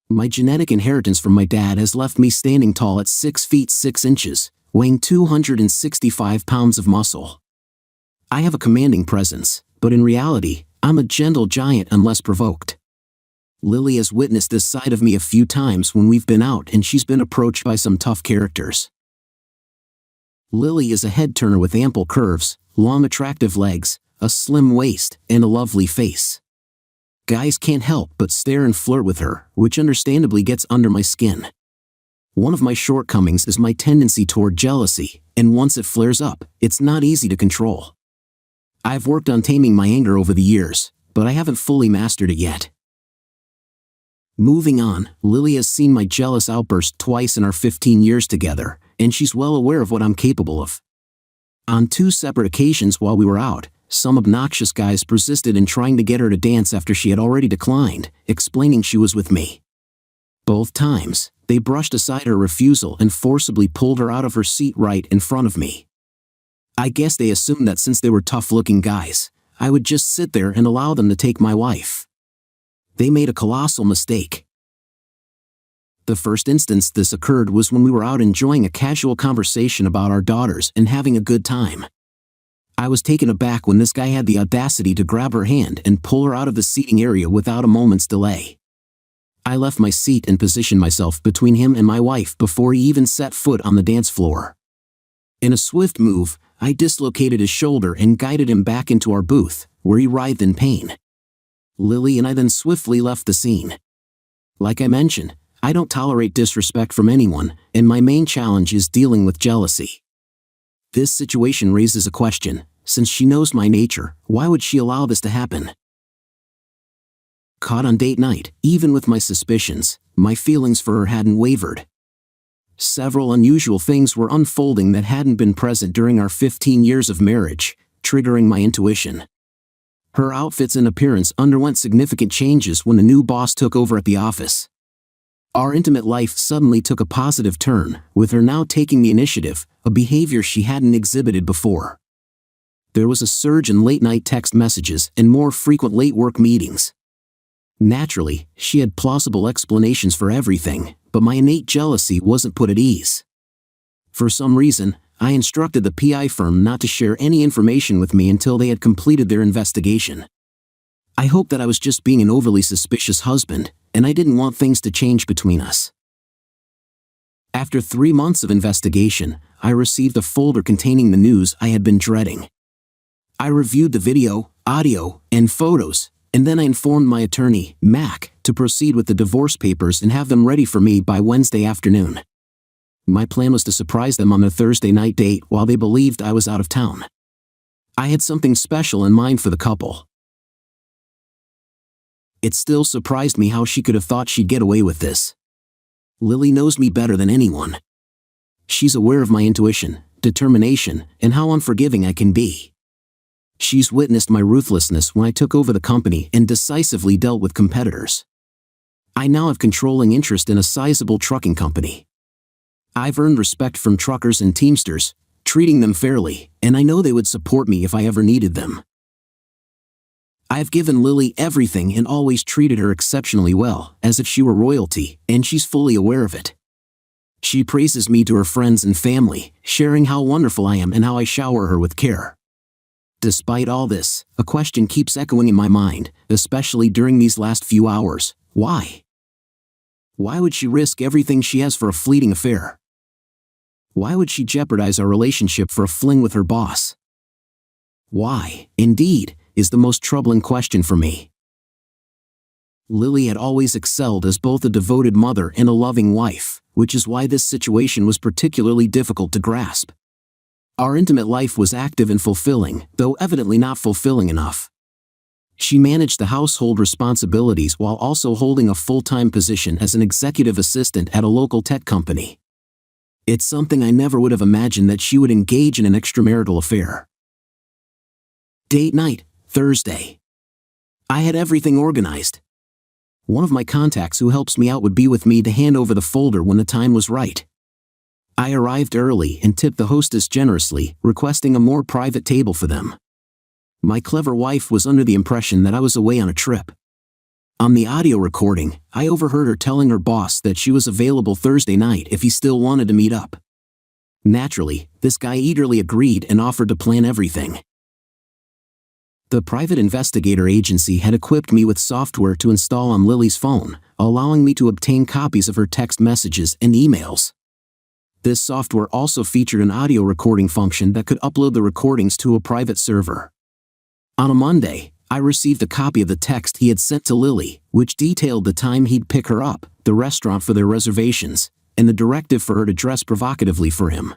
My genetic inheritance from my dad has left me standing tall at 6 feet 6 inches, weighing 265 pounds of muscle. I have a commanding presence, but in reality, I'm a gentle giant unless provoked. Lily has witnessed this side of me a few times when we've been out and she's been approached by some tough characters. Lily is a head-turner with ample curves, long attractive legs, a slim waist, and a lovely face. Guys can't help but stare and flirt with her, which understandably gets under my skin. One of my shortcomings is my tendency toward jealousy, and once it flares up, it's not easy to control. I've worked on taming my anger over the years, but I haven't fully mastered it yet. Moving on, Lily has seen my jealous outburst twice in our 15 years together, and she's well aware of what I'm capable of. On 2 separate occasions while we were out, some obnoxious guys persisted in trying to get her to dance after she had already declined, explaining she was with me. Both times, they brushed aside her refusal and forcibly pulled her out of her seat right in front of me. I guess they assumed that since they were tough-looking guys, I would just sit there and allow them to take my wife. They made a colossal mistake. The first instance this occurred was when we were out enjoying a casual conversation about our daughters and having a good time. I was taken aback when this guy had the audacity to grab her hand and pull her out of the seating area without a moment's delay. I left my seat and positioned myself between him and my wife before he even set foot on the dance floor. In a swift move, I dislocated his shoulder and guided him back into our booth, where he writhed in pain. Lily and I then swiftly left the scene. Like I mentioned, I don't tolerate disrespect from anyone, and my main challenge is dealing with jealousy. This situation raises a question. Since she knows my nature, why would she allow this to happen? Caught on date night, even with my suspicions, my feelings for her hadn't wavered. Several unusual things were unfolding that hadn't been present during our 15 years of marriage, triggering my intuition. Her outfits and appearance underwent significant changes when the new boss took over at the office. Our intimate life suddenly took a positive turn, with her now taking the initiative, a behavior she hadn't exhibited before. There was a surge in late-night text messages and more frequent late-work meetings. Naturally, she had plausible explanations for everything, but my innate jealousy wasn't put at ease. For some reason, I instructed the PI firm not to share any information with me until they had completed their investigation. I hoped that I was just being an overly suspicious husband, and I didn't want things to change between us. After 3 months of investigation, I received a folder containing the news I had been dreading. I reviewed the video, audio, and photos, and then I informed my attorney, Mac, to proceed with the divorce papers and have them ready for me by Wednesday afternoon. My plan was to surprise them on their Thursday night date while they believed I was out of town. I had something special in mind for the couple. It still surprised me how she could have thought she'd get away with this. Lily knows me better than anyone. She's aware of my intuition, determination, and how unforgiving I can be. She's witnessed my ruthlessness when I took over the company and decisively dealt with competitors. I now have controlling interest in a sizable trucking company. I've earned respect from truckers and teamsters, treating them fairly, and I know they would support me if I ever needed them. I've given Lily everything and always treated her exceptionally well, as if she were royalty, and she's fully aware of it. She praises me to her friends and family, sharing how wonderful I am and how I shower her with care. Despite all this, a question keeps echoing in my mind, especially during these last few hours. Why? Why would she risk everything she has for a fleeting affair? Why would she jeopardize our relationship for a fling with her boss? Why, indeed, is the most troubling question for me. Lily had always excelled as both a devoted mother and a loving wife, which is why this situation was particularly difficult to grasp. Our intimate life was active and fulfilling, though evidently not fulfilling enough. She managed the household responsibilities while also holding a full-time position as an executive assistant at a local tech company. It's something I never would have imagined that she would engage in an extramarital affair. Date night, Thursday. I had everything organized. One of my contacts who helps me out would be with me to hand over the folder when the time was right. I arrived early and tipped the hostess generously, requesting a more private table for them. My clever wife was under the impression that I was away on a trip. On the audio recording, I overheard her telling her boss that she was available Thursday night if he still wanted to meet up. Naturally, this guy eagerly agreed and offered to plan everything. The private investigator agency had equipped me with software to install on Lily's phone, allowing me to obtain copies of her text messages and emails. This software also featured an audio recording function that could upload the recordings to a private server. On a Monday, I received a copy of the text he had sent to Lily, which detailed the time he'd pick her up, the restaurant for their reservations, and the directive for her to dress provocatively for him.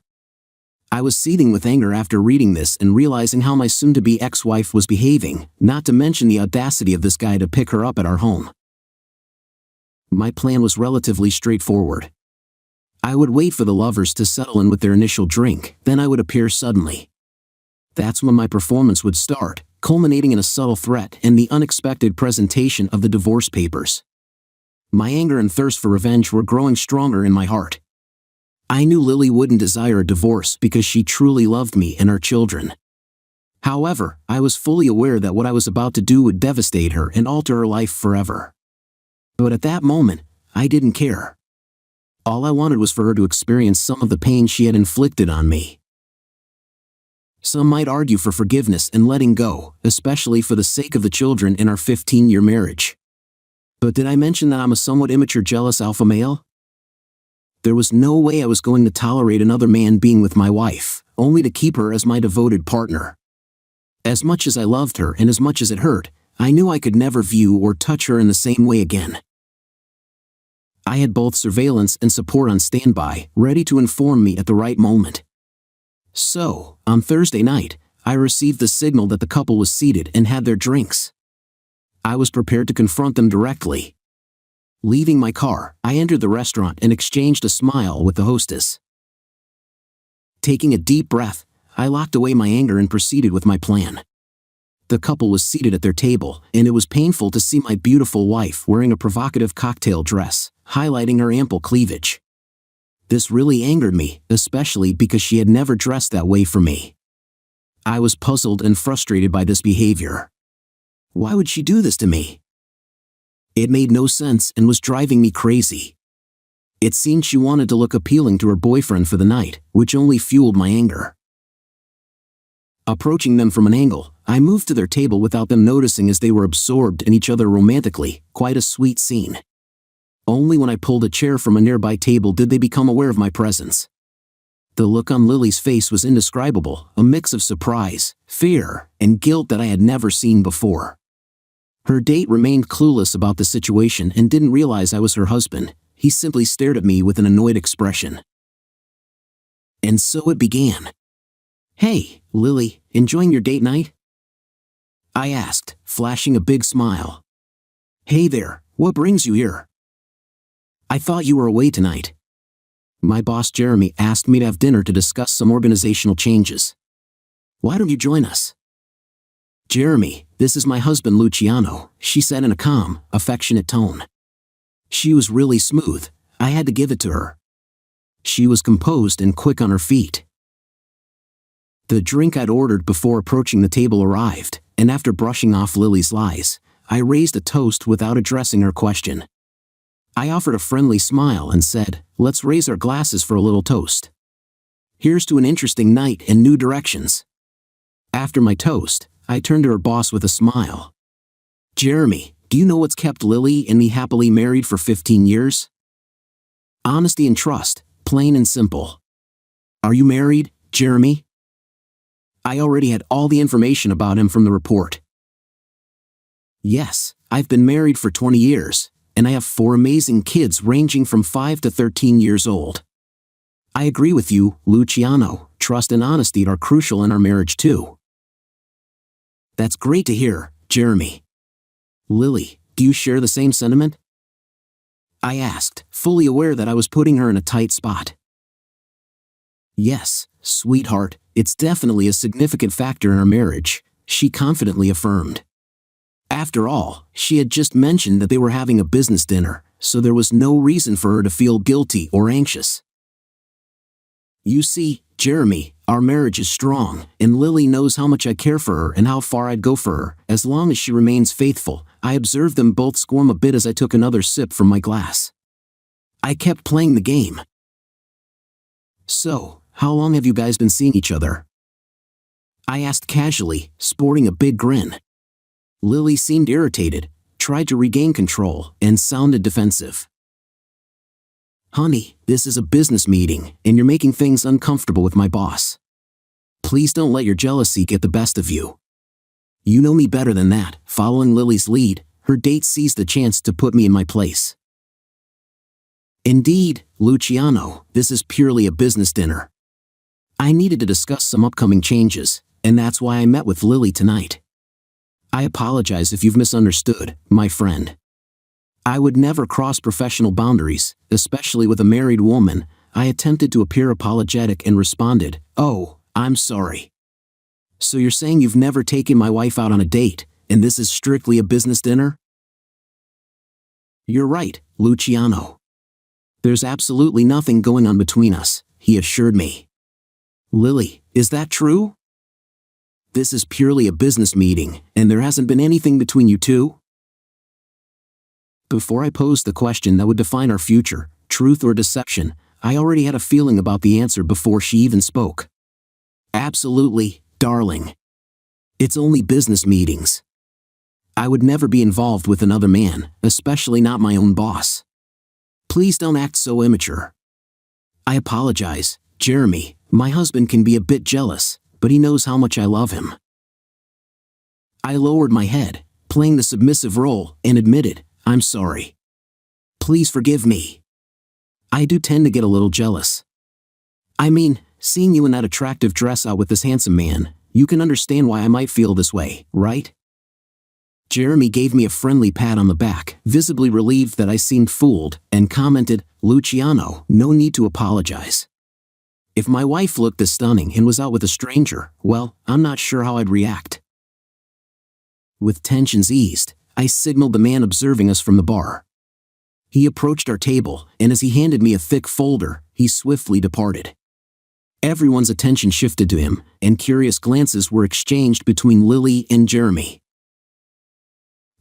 I was seething with anger after reading this and realizing how my soon-to-be ex-wife was behaving, not to mention the audacity of this guy to pick her up at our home. My plan was relatively straightforward. I would wait for the lovers to settle in with their initial drink, then I would appear suddenly. That's when my performance would start, culminating in a subtle threat and the unexpected presentation of the divorce papers. My anger and thirst for revenge were growing stronger in my heart. I knew Lily wouldn't desire a divorce because she truly loved me and our children. However, I was fully aware that what I was about to do would devastate her and alter her life forever. But at that moment, I didn't care. All I wanted was for her to experience some of the pain she had inflicted on me. Some might argue for forgiveness and letting go, especially for the sake of the children in our 15-year marriage. But did I mention that I'm a somewhat immature, jealous alpha male? There was no way I was going to tolerate another man being with my wife, only to keep her as my devoted partner. As much as I loved her and as much as it hurt, I knew I could never view or touch her in the same way again. I had both surveillance and support on standby, ready to inform me at the right moment. So, on Thursday night, I received the signal that the couple was seated and had their drinks. I was prepared to confront them directly. Leaving my car, I entered the restaurant and exchanged a smile with the hostess. Taking a deep breath, I locked away my anger and proceeded with my plan. The couple was seated at their table, and it was painful to see my beautiful wife wearing a provocative cocktail dress, highlighting her ample cleavage. This really angered me, especially because she had never dressed that way for me. I was puzzled and frustrated by this behavior. Why would she do this to me? It made no sense and was driving me crazy. It seemed she wanted to look appealing to her boyfriend for the night, which only fueled my anger. Approaching them from an angle, I moved to their table without them noticing as they were absorbed in each other romantically, quite a sweet scene. Only when I pulled a chair from a nearby table did they become aware of my presence. The look on Lily's face was indescribable, a mix of surprise, fear, and guilt that I had never seen before. Her date remained clueless about the situation and didn't realize I was her husband. He simply stared at me with an annoyed expression. And so it began. "Hey, Lily, enjoying your date night?" I asked, flashing a big smile. "Hey there, what brings you here?" "I thought you were away tonight. My boss Jeremy asked me to have dinner to discuss some organizational changes. Why don't you join us?" "Jeremy, this is my husband Luciano," she said in a calm, affectionate tone. She was really smooth. I had to give it to her. She was composed and quick on her feet. The drink I'd ordered before approaching the table arrived, and after brushing off Lily's lies, I raised a toast without addressing her question. I offered a friendly smile and said, "Let's raise our glasses for a little toast. Here's to an interesting night and new directions." After my toast, I turned to her boss with a smile. "Jeremy, do you know what's kept Lily and me happily married for 15 years? Honesty and trust, plain and simple. Are you married, Jeremy?" I already had all the information about him from the report. "Yes, I've been married for 20 years. And I have 4 amazing kids ranging from 5 to 13 years old. I agree with you, Luciano, trust and honesty are crucial in our marriage too." "That's great to hear, Jeremy. Lily, do you share the same sentiment?" I asked, fully aware that I was putting her in a tight spot. "Yes, sweetheart, it's definitely a significant factor in our marriage," she confidently affirmed. After all, she had just mentioned that they were having a business dinner, so there was no reason for her to feel guilty or anxious. "You see, Jeremy, our marriage is strong, and Lily knows how much I care for her and how far I'd go for her, as long as she remains faithful." I observed them both squirm a bit as I took another sip from my glass. I kept playing the game. "So, how long have you guys been seeing each other?" I asked casually, sporting a big grin. Lily seemed irritated, tried to regain control, and sounded defensive. "Honey, this is a business meeting, and you're making things uncomfortable with my boss. Please don't let your jealousy get the best of you. You know me better than that." Following Lily's lead, her date seized the chance to put me in my place. "Indeed, Luciano, this is purely a business dinner. I needed to discuss some upcoming changes, and that's why I met with Lily tonight. I apologize if you've misunderstood, my friend. I would never cross professional boundaries, especially with a married woman." I attempted to appear apologetic and responded, "Oh, I'm sorry. So you're saying you've never taken my wife out on a date, and this is strictly a business dinner?" "You're right, Luciano. There's absolutely nothing going on between us," he assured me. "Lily, is that true? This is purely a business meeting, and there hasn't been anything between you two?" Before I posed the question that would define our future, truth or deception, I already had a feeling about the answer before she even spoke. "Absolutely, darling. It's only business meetings. I would never be involved with another man, especially not my own boss. Please don't act so immature." "I apologize, Jeremy. My husband can be a bit jealous, but he knows how much I love him." I lowered my head, playing the submissive role, and admitted, "I'm sorry. Please forgive me. I do tend to get a little jealous. I mean, seeing you in that attractive dress out with this handsome man, you can understand why I might feel this way, right?" Jeremy gave me a friendly pat on the back, visibly relieved that I seemed fooled, and commented, "Luciano, no need to apologize. If my wife looked this stunning and was out with a stranger, well, I'm not sure how I'd react." With tensions eased, I signaled the man observing us from the bar. He approached our table, and as he handed me a thick folder, he swiftly departed. Everyone's attention shifted to him, and curious glances were exchanged between Lily and Jeremy.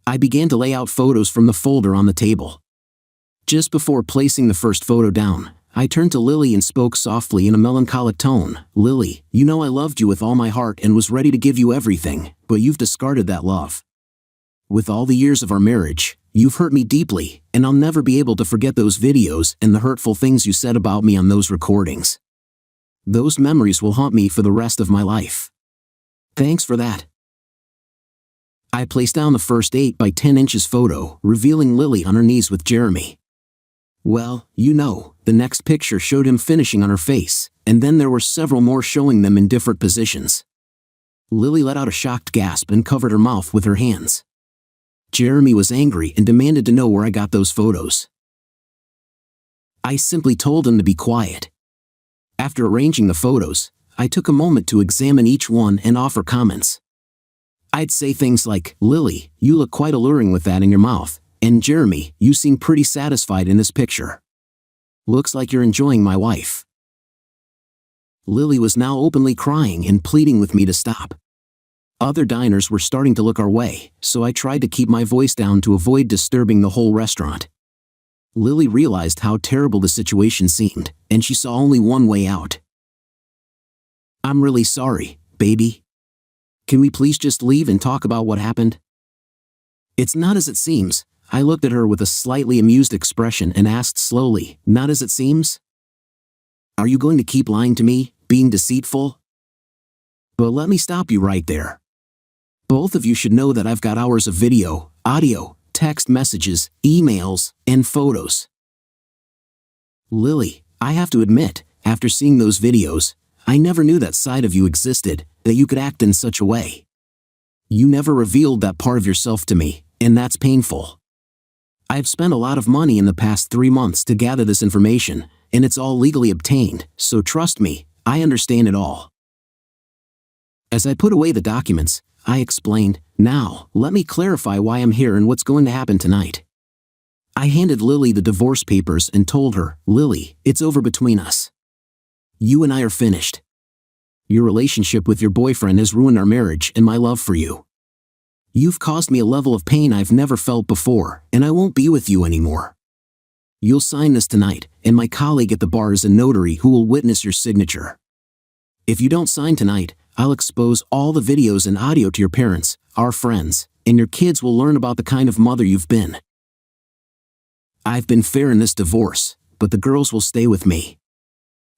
I began to lay out photos from the folder on the table. Just before placing the first photo down, I turned to Lily and spoke softly in a melancholic tone. "Lily, you know I loved you with all my heart and was ready to give you everything, but you've discarded that love. With all the years of our marriage, you've hurt me deeply, and I'll never be able to forget those videos and the hurtful things you said about me on those recordings. Those memories will haunt me for the rest of my life. Thanks for that." I placed down the first 8 by 10 inches photo, revealing Lily on her knees with Jeremy. Well, you know, the next picture showed him finishing on her face, and then there were several more showing them in different positions. Lily let out a shocked gasp and covered her mouth with her hands. Jeremy was angry and demanded to know where I got those photos. I simply told him to be quiet. After arranging the photos, I took a moment to examine each one and offer comments. I'd say things like, "Lily, you look quite alluring with that in your mouth," and "Jeremy, you seem pretty satisfied in this picture. Looks like you're enjoying my wife." Lily was now openly crying and pleading with me to stop. Other diners were starting to look our way, so I tried to keep my voice down to avoid disturbing the whole restaurant. Lily realized how terrible the situation seemed, and she saw only one way out. "I'm really sorry, baby. Can we please just leave and talk about what happened?" "It's not as it seems." I looked at her with a slightly amused expression and asked slowly, "Not as it seems? Are you going to keep lying to me, being deceitful?" "But let me stop you right there. Both of you should know that I've got hours of video, audio, text messages, emails, and photos." "Lily, I have to admit, after seeing those videos, I never knew that side of you existed, that you could act in such a way. You never revealed that part of yourself to me, and that's painful. I've spent a lot of money in the past 3 months to gather this information, and it's all legally obtained, so trust me, I understand it all." As I put away the documents, I explained, "Now, let me clarify why I'm here and what's going to happen tonight." I handed Lily the divorce papers and told her, "Lily, it's over between us. You and I are finished. Your relationship with your boyfriend has ruined our marriage and my love for you. You've caused me a level of pain I've never felt before, and I won't be with you anymore. You'll sign this tonight, and my colleague at the bar is a notary who will witness your signature. If you don't sign tonight, I'll expose all the videos and audio to your parents, our friends, and your kids will learn about the kind of mother you've been. I've been fair in this divorce, but the girls will stay with me.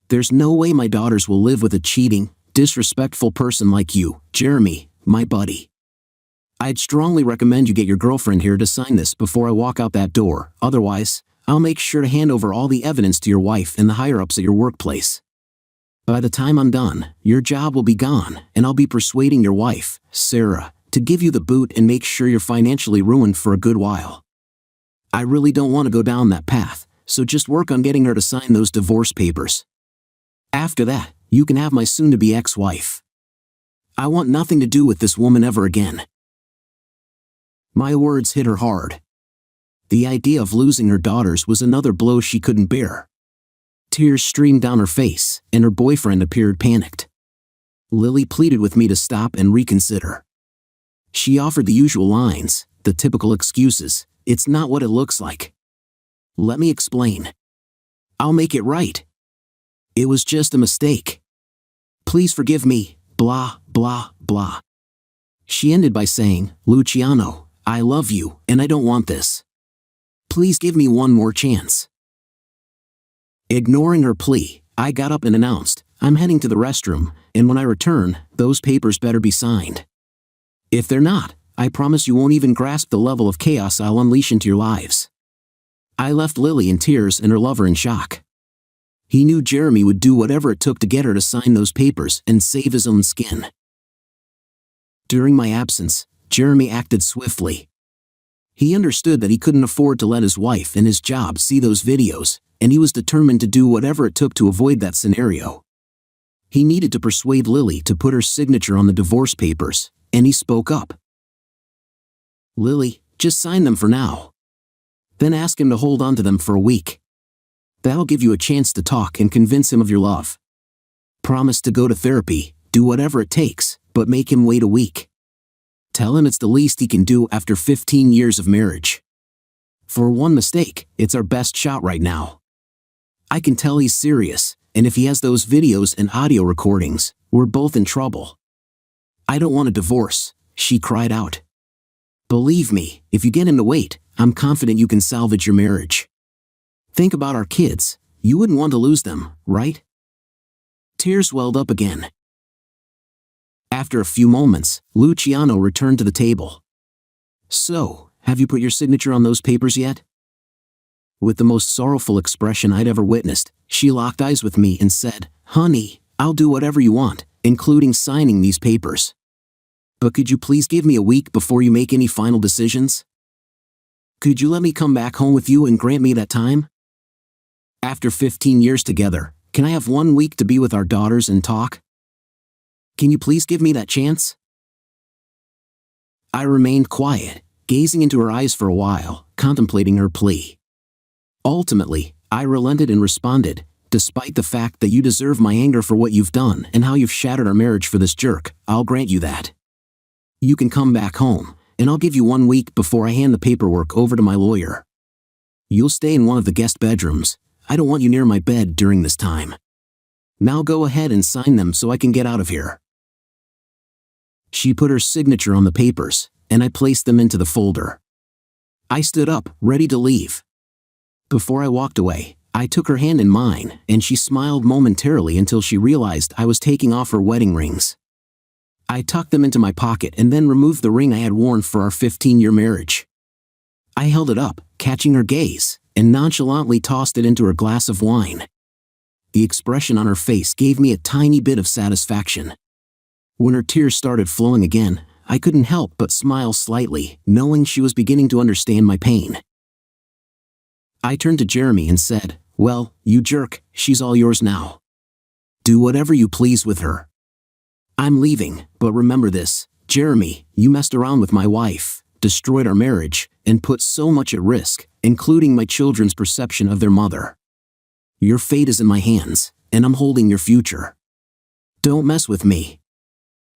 There's no way my daughters will live with a cheating, disrespectful person like you, Jeremy, my buddy. I'd strongly recommend you get your girlfriend here to sign this before I walk out that door, otherwise, I'll make sure to hand over all the evidence to your wife and the higher-ups at your workplace. By the time I'm done, your job will be gone, and I'll be persuading your wife, Sarah, to give you the boot and make sure you're financially ruined for a good while. I really don't want to go down that path, so just work on getting her to sign those divorce papers. After that, you can have my soon-to-be ex-wife. I want nothing to do with this woman ever again." My words hit her hard. The idea of losing her daughters was another blow she couldn't bear. Tears streamed down her face, and her boyfriend appeared panicked. Lily pleaded with me to stop and reconsider. She offered the usual lines, the typical excuses, "It's not what it looks like. Let me explain. I'll make it right. It was just a mistake. Please forgive me, blah, blah, blah." She ended by saying, "Luciano, I love you, and I don't want this. Please give me one more chance." Ignoring her plea, I got up and announced, "I'm heading to the restroom, and when I return, those papers better be signed. If they're not, I promise you won't even grasp the level of chaos I'll unleash into your lives." I left Lily in tears and her lover in shock. He knew Jeremy would do whatever it took to get her to sign those papers and save his own skin. During my absence, Jeremy acted swiftly. He understood that he couldn't afford to let his wife and his job see those videos, and he was determined to do whatever it took to avoid that scenario. He needed to persuade Lily to put her signature on the divorce papers, and he spoke up. "Lily, just sign them for now. Then ask him to hold on to them for a week. That'll give you a chance to talk and convince him of your love. Promise to go to therapy, do whatever it takes, but make him wait a week. Tell him it's the least he can do after 15 years of marriage. For one mistake, it's our best shot right now. I can tell he's serious, and if he has those videos and audio recordings, we're both in trouble. I don't want a divorce, she cried out. Believe me, if you get him to wait, I'm confident you can salvage your marriage. Think about our kids. You wouldn't want to lose them, right? Tears welled up again. After a few moments, Luciano returned to the table. So, have you put your signature on those papers yet? With the most sorrowful expression I'd ever witnessed, she locked eyes with me and said, Honey, I'll do whatever you want, including signing these papers. But could you please give me a week before you make any final decisions? Could you let me come back home with you and grant me that time? After 15 years together, can I have 1 week to be with our daughters and talk? Can you please give me that chance? I remained quiet, gazing into her eyes for a while, contemplating her plea. Ultimately, I relented and responded, despite the fact that you deserve my anger for what you've done and how you've shattered our marriage for this jerk, I'll grant you that. You can come back home, and I'll give you 1 week before I hand the paperwork over to my lawyer. You'll stay in one of the guest bedrooms. I don't want you near my bed during this time. Now go ahead and sign them so I can get out of here. She put her signature on the papers, and I placed them into the folder. I stood up, ready to leave. Before I walked away, I took her hand in mine, and she smiled momentarily until she realized I was taking off her wedding rings. I tucked them into my pocket and then removed the ring I had worn for our 15-year marriage. I held it up, catching her gaze, and nonchalantly tossed it into her glass of wine. The expression on her face gave me a tiny bit of satisfaction. When her tears started flowing again, I couldn't help but smile slightly, knowing she was beginning to understand my pain. I turned to Jeremy and said, Well, you jerk, she's all yours now. Do whatever you please with her. I'm leaving, but remember this, Jeremy, you messed around with my wife, destroyed our marriage, and put so much at risk, including my children's perception of their mother. Your fate is in my hands, and I'm holding your future. Don't mess with me.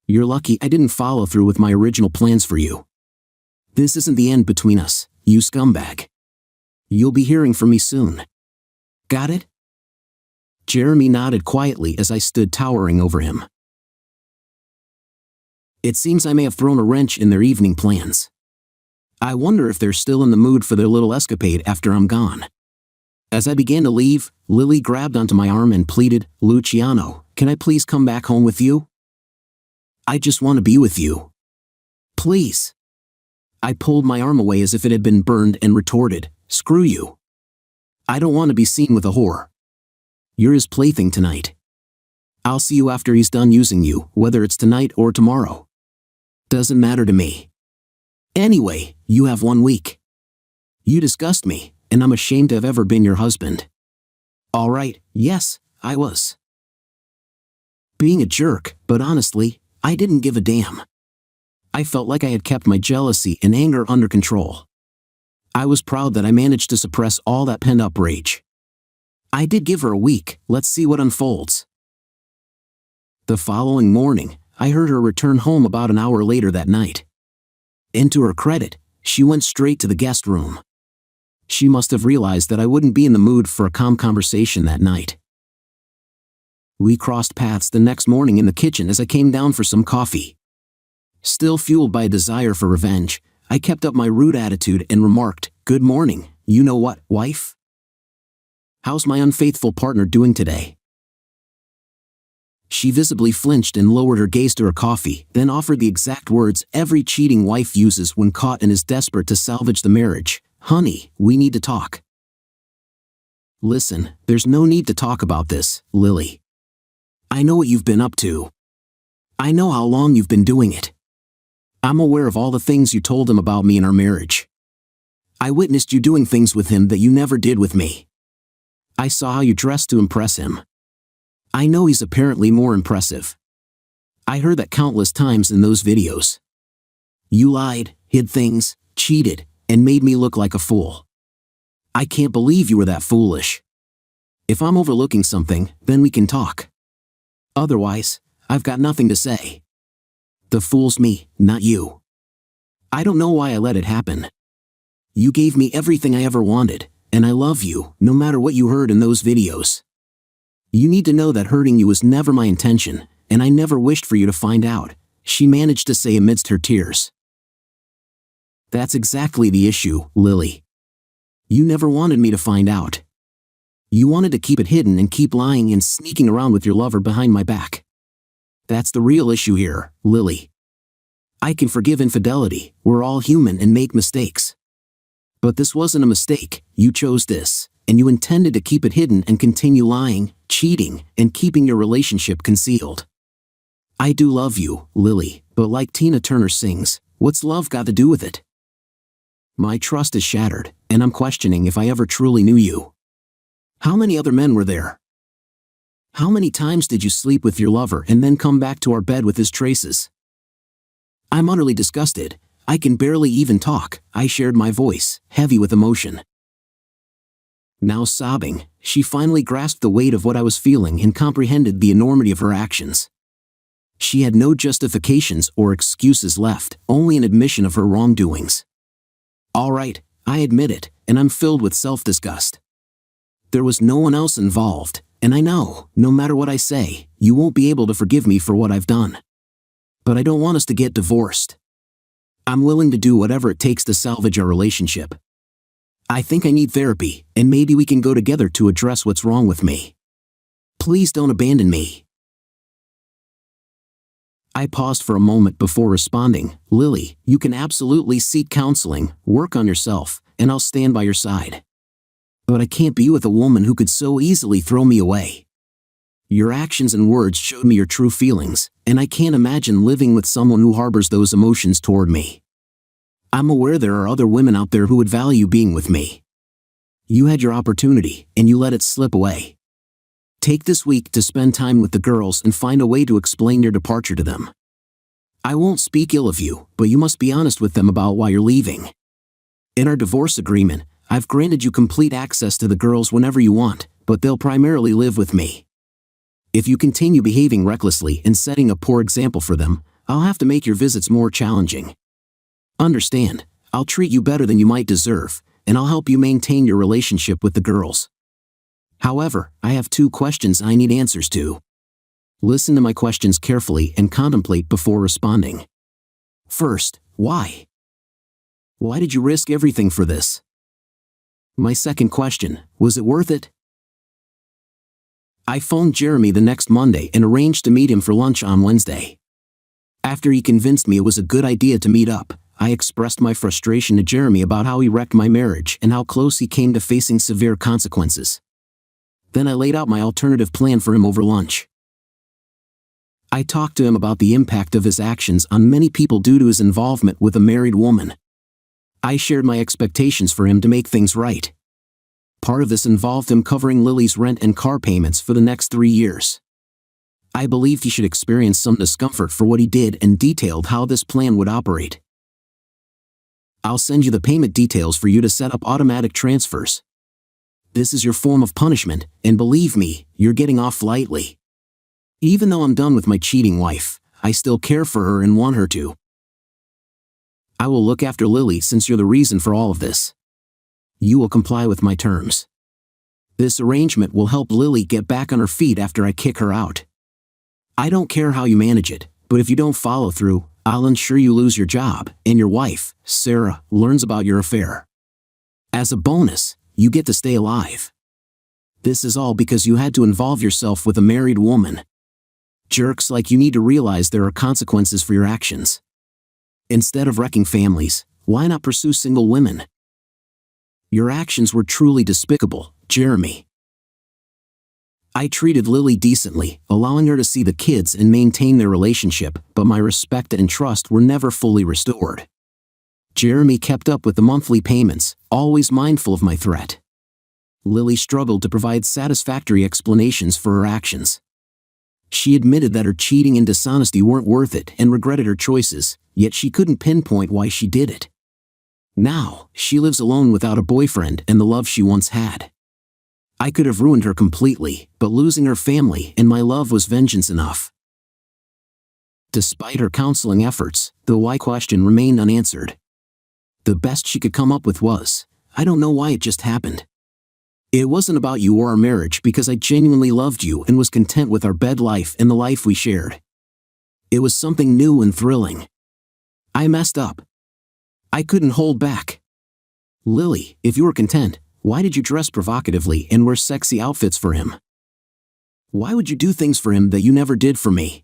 You're lucky I didn't follow through with my original plans for you. This isn't the end between us, you scumbag. You'll be hearing from me soon. Got it? Jeremy nodded quietly as I stood towering over him. It seems I may have thrown a wrench in their evening plans. I wonder if they're still in the mood for their little escapade after I'm gone. As I began to leave, Lily grabbed onto my arm and pleaded, Luciano, can I please come back home with you? I just want to be with you. Please. I pulled my arm away as if it had been burned and retorted, Screw you. I don't want to be seen with a whore. You're his plaything tonight. I'll see you after he's done using you, whether it's tonight or tomorrow. Doesn't matter to me. Anyway, you have 1 week. You disgust me, and I'm ashamed to have ever been your husband. All right, yes, I was. Being a jerk, but honestly, I didn't give a damn. I felt like I had kept my jealousy and anger under control. I was proud that I managed to suppress all that pent-up rage. I did give her a week, let's see what unfolds. The following morning, I heard her return home about an hour later that night. And to her credit, she went straight to the guest room. She must have realized that I wouldn't be in the mood for a calm conversation that night. We crossed paths the next morning in the kitchen as I came down for some coffee. Still fueled by a desire for revenge, I kept up my rude attitude and remarked, Good morning, you know what, wife? How's my unfaithful partner doing today? She visibly flinched and lowered her gaze to her coffee, then offered the exact words every cheating wife uses when caught and is desperate to salvage the marriage. Honey, we need to talk. Listen, there's no need to talk about this, Lily. I know what you've been up to. I know how long you've been doing it. I'm aware of all the things you told him about me in our marriage. I witnessed you doing things with him that you never did with me. I saw how you dressed to impress him. I know he's apparently more impressive. I heard that countless times in those videos. You lied, hid things, cheated, and made me look like a fool. I can't believe you were that foolish. If I'm overlooking something, then we can talk. Otherwise, I've got nothing to say. The fool's me, not you. I don't know why I let it happen. You gave me everything I ever wanted, and I love you, no matter what you heard in those videos. You need to know that hurting you was never my intention, and I never wished for you to find out, she managed to say amidst her tears. That's exactly the issue, Lily. You never wanted me to find out. You wanted to keep it hidden and keep lying and sneaking around with your lover behind my back. That's the real issue here, Lily. I can forgive infidelity, we're all human and make mistakes. But this wasn't a mistake, you chose this, and you intended to keep it hidden and continue lying, cheating, and keeping your relationship concealed. I do love you, Lily, but like Tina Turner sings, what's love got to do with it? My trust is shattered, and I'm questioning if I ever truly knew you. How many other men were there? How many times did you sleep with your lover and then come back to our bed with his traces? I'm utterly disgusted. I can barely even talk, I shared my voice, heavy with emotion. Now sobbing, she finally grasped the weight of what I was feeling and comprehended the enormity of her actions. She had no justifications or excuses left, only an admission of her wrongdoings. All right, I admit it, and I'm filled with self-disgust. There was no one else involved, and I know, no matter what I say, you won't be able to forgive me for what I've done. But I don't want us to get divorced. I'm willing to do whatever it takes to salvage our relationship. I think I need therapy, and maybe we can go together to address what's wrong with me. Please don't abandon me. I paused for a moment before responding, Lily, you can absolutely seek counseling, work on yourself, and I'll stand by your side. But I can't be with a woman who could so easily throw me away. Your actions and words showed me your true feelings, and I can't imagine living with someone who harbors those emotions toward me. I'm aware there are other women out there who would value being with me. You had your opportunity, and you let it slip away. Take this week to spend time with the girls and find a way to explain your departure to them. I won't speak ill of you, but you must be honest with them about why you're leaving. In our divorce agreement, I've granted you complete access to the girls whenever you want, but they'll primarily live with me. If you continue behaving recklessly and setting a poor example for them, I'll have to make your visits more challenging. Understand, I'll treat you better than you might deserve, and I'll help you maintain your relationship with the girls. However, I have 2 questions I need answers to. Listen to my questions carefully and contemplate before responding. First, why? Why did you risk everything for this? My second question, was it worth it? I phoned Jeremy the next Monday and arranged to meet him for lunch on Wednesday. After he convinced me it was a good idea to meet up, I expressed my frustration to Jeremy about how he wrecked my marriage and how close he came to facing severe consequences. Then I laid out my alternative plan for him over lunch. I talked to him about the impact of his actions on many people due to his involvement with a married woman. I shared my expectations for him to make things right. Part of this involved him covering Lily's rent and car payments for the next 3 years. I believed he should experience some discomfort for what he did and detailed how this plan would operate. I'll send you the payment details for you to set up automatic transfers. This is your form of punishment, and believe me, you're getting off lightly. Even though I'm done with my cheating wife, I still care for her and want her to. I will look after Lily since you're the reason for all of this. You will comply with my terms. This arrangement will help Lily get back on her feet after I kick her out. I don't care how you manage it, but if you don't follow through, I'll ensure you lose your job, and your wife, Sarah, learns about your affair. As a bonus, you get to stay alive. This is all because you had to involve yourself with a married woman. Jerks like you need to realize there are consequences for your actions. Instead of wrecking families, why not pursue single women? Your actions were truly despicable, Jeremy. I treated Lily decently, allowing her to see the kids and maintain their relationship, but my respect and trust were never fully restored. Jeremy kept up with the monthly payments, always mindful of my threat. Lily struggled to provide satisfactory explanations for her actions. She admitted that her cheating and dishonesty weren't worth it and regretted her choices, yet she couldn't pinpoint why she did it. Now, she lives alone without a boyfriend and the love she once had. I could have ruined her completely, but losing her family and my love was vengeance enough. Despite her counseling efforts, the why question remained unanswered. The best she could come up with was, "I don't know why it just happened." It wasn't about you or our marriage because I genuinely loved you and was content with our bed life and the life we shared. It was something new and thrilling. I messed up. I couldn't hold back. Lily, if you were content, why did you dress provocatively and wear sexy outfits for him? Why would you do things for him that you never did for me?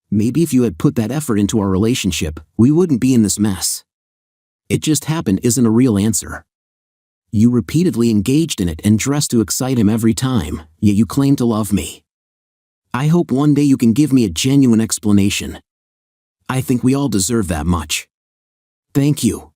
Maybe if you had put that effort into our relationship, we wouldn't be in this mess. It just happened isn't a real answer. You repeatedly engaged in it and dressed to excite him every time, yet you claim to love me. I hope one day you can give me a genuine explanation. I think we all deserve that much. Thank you.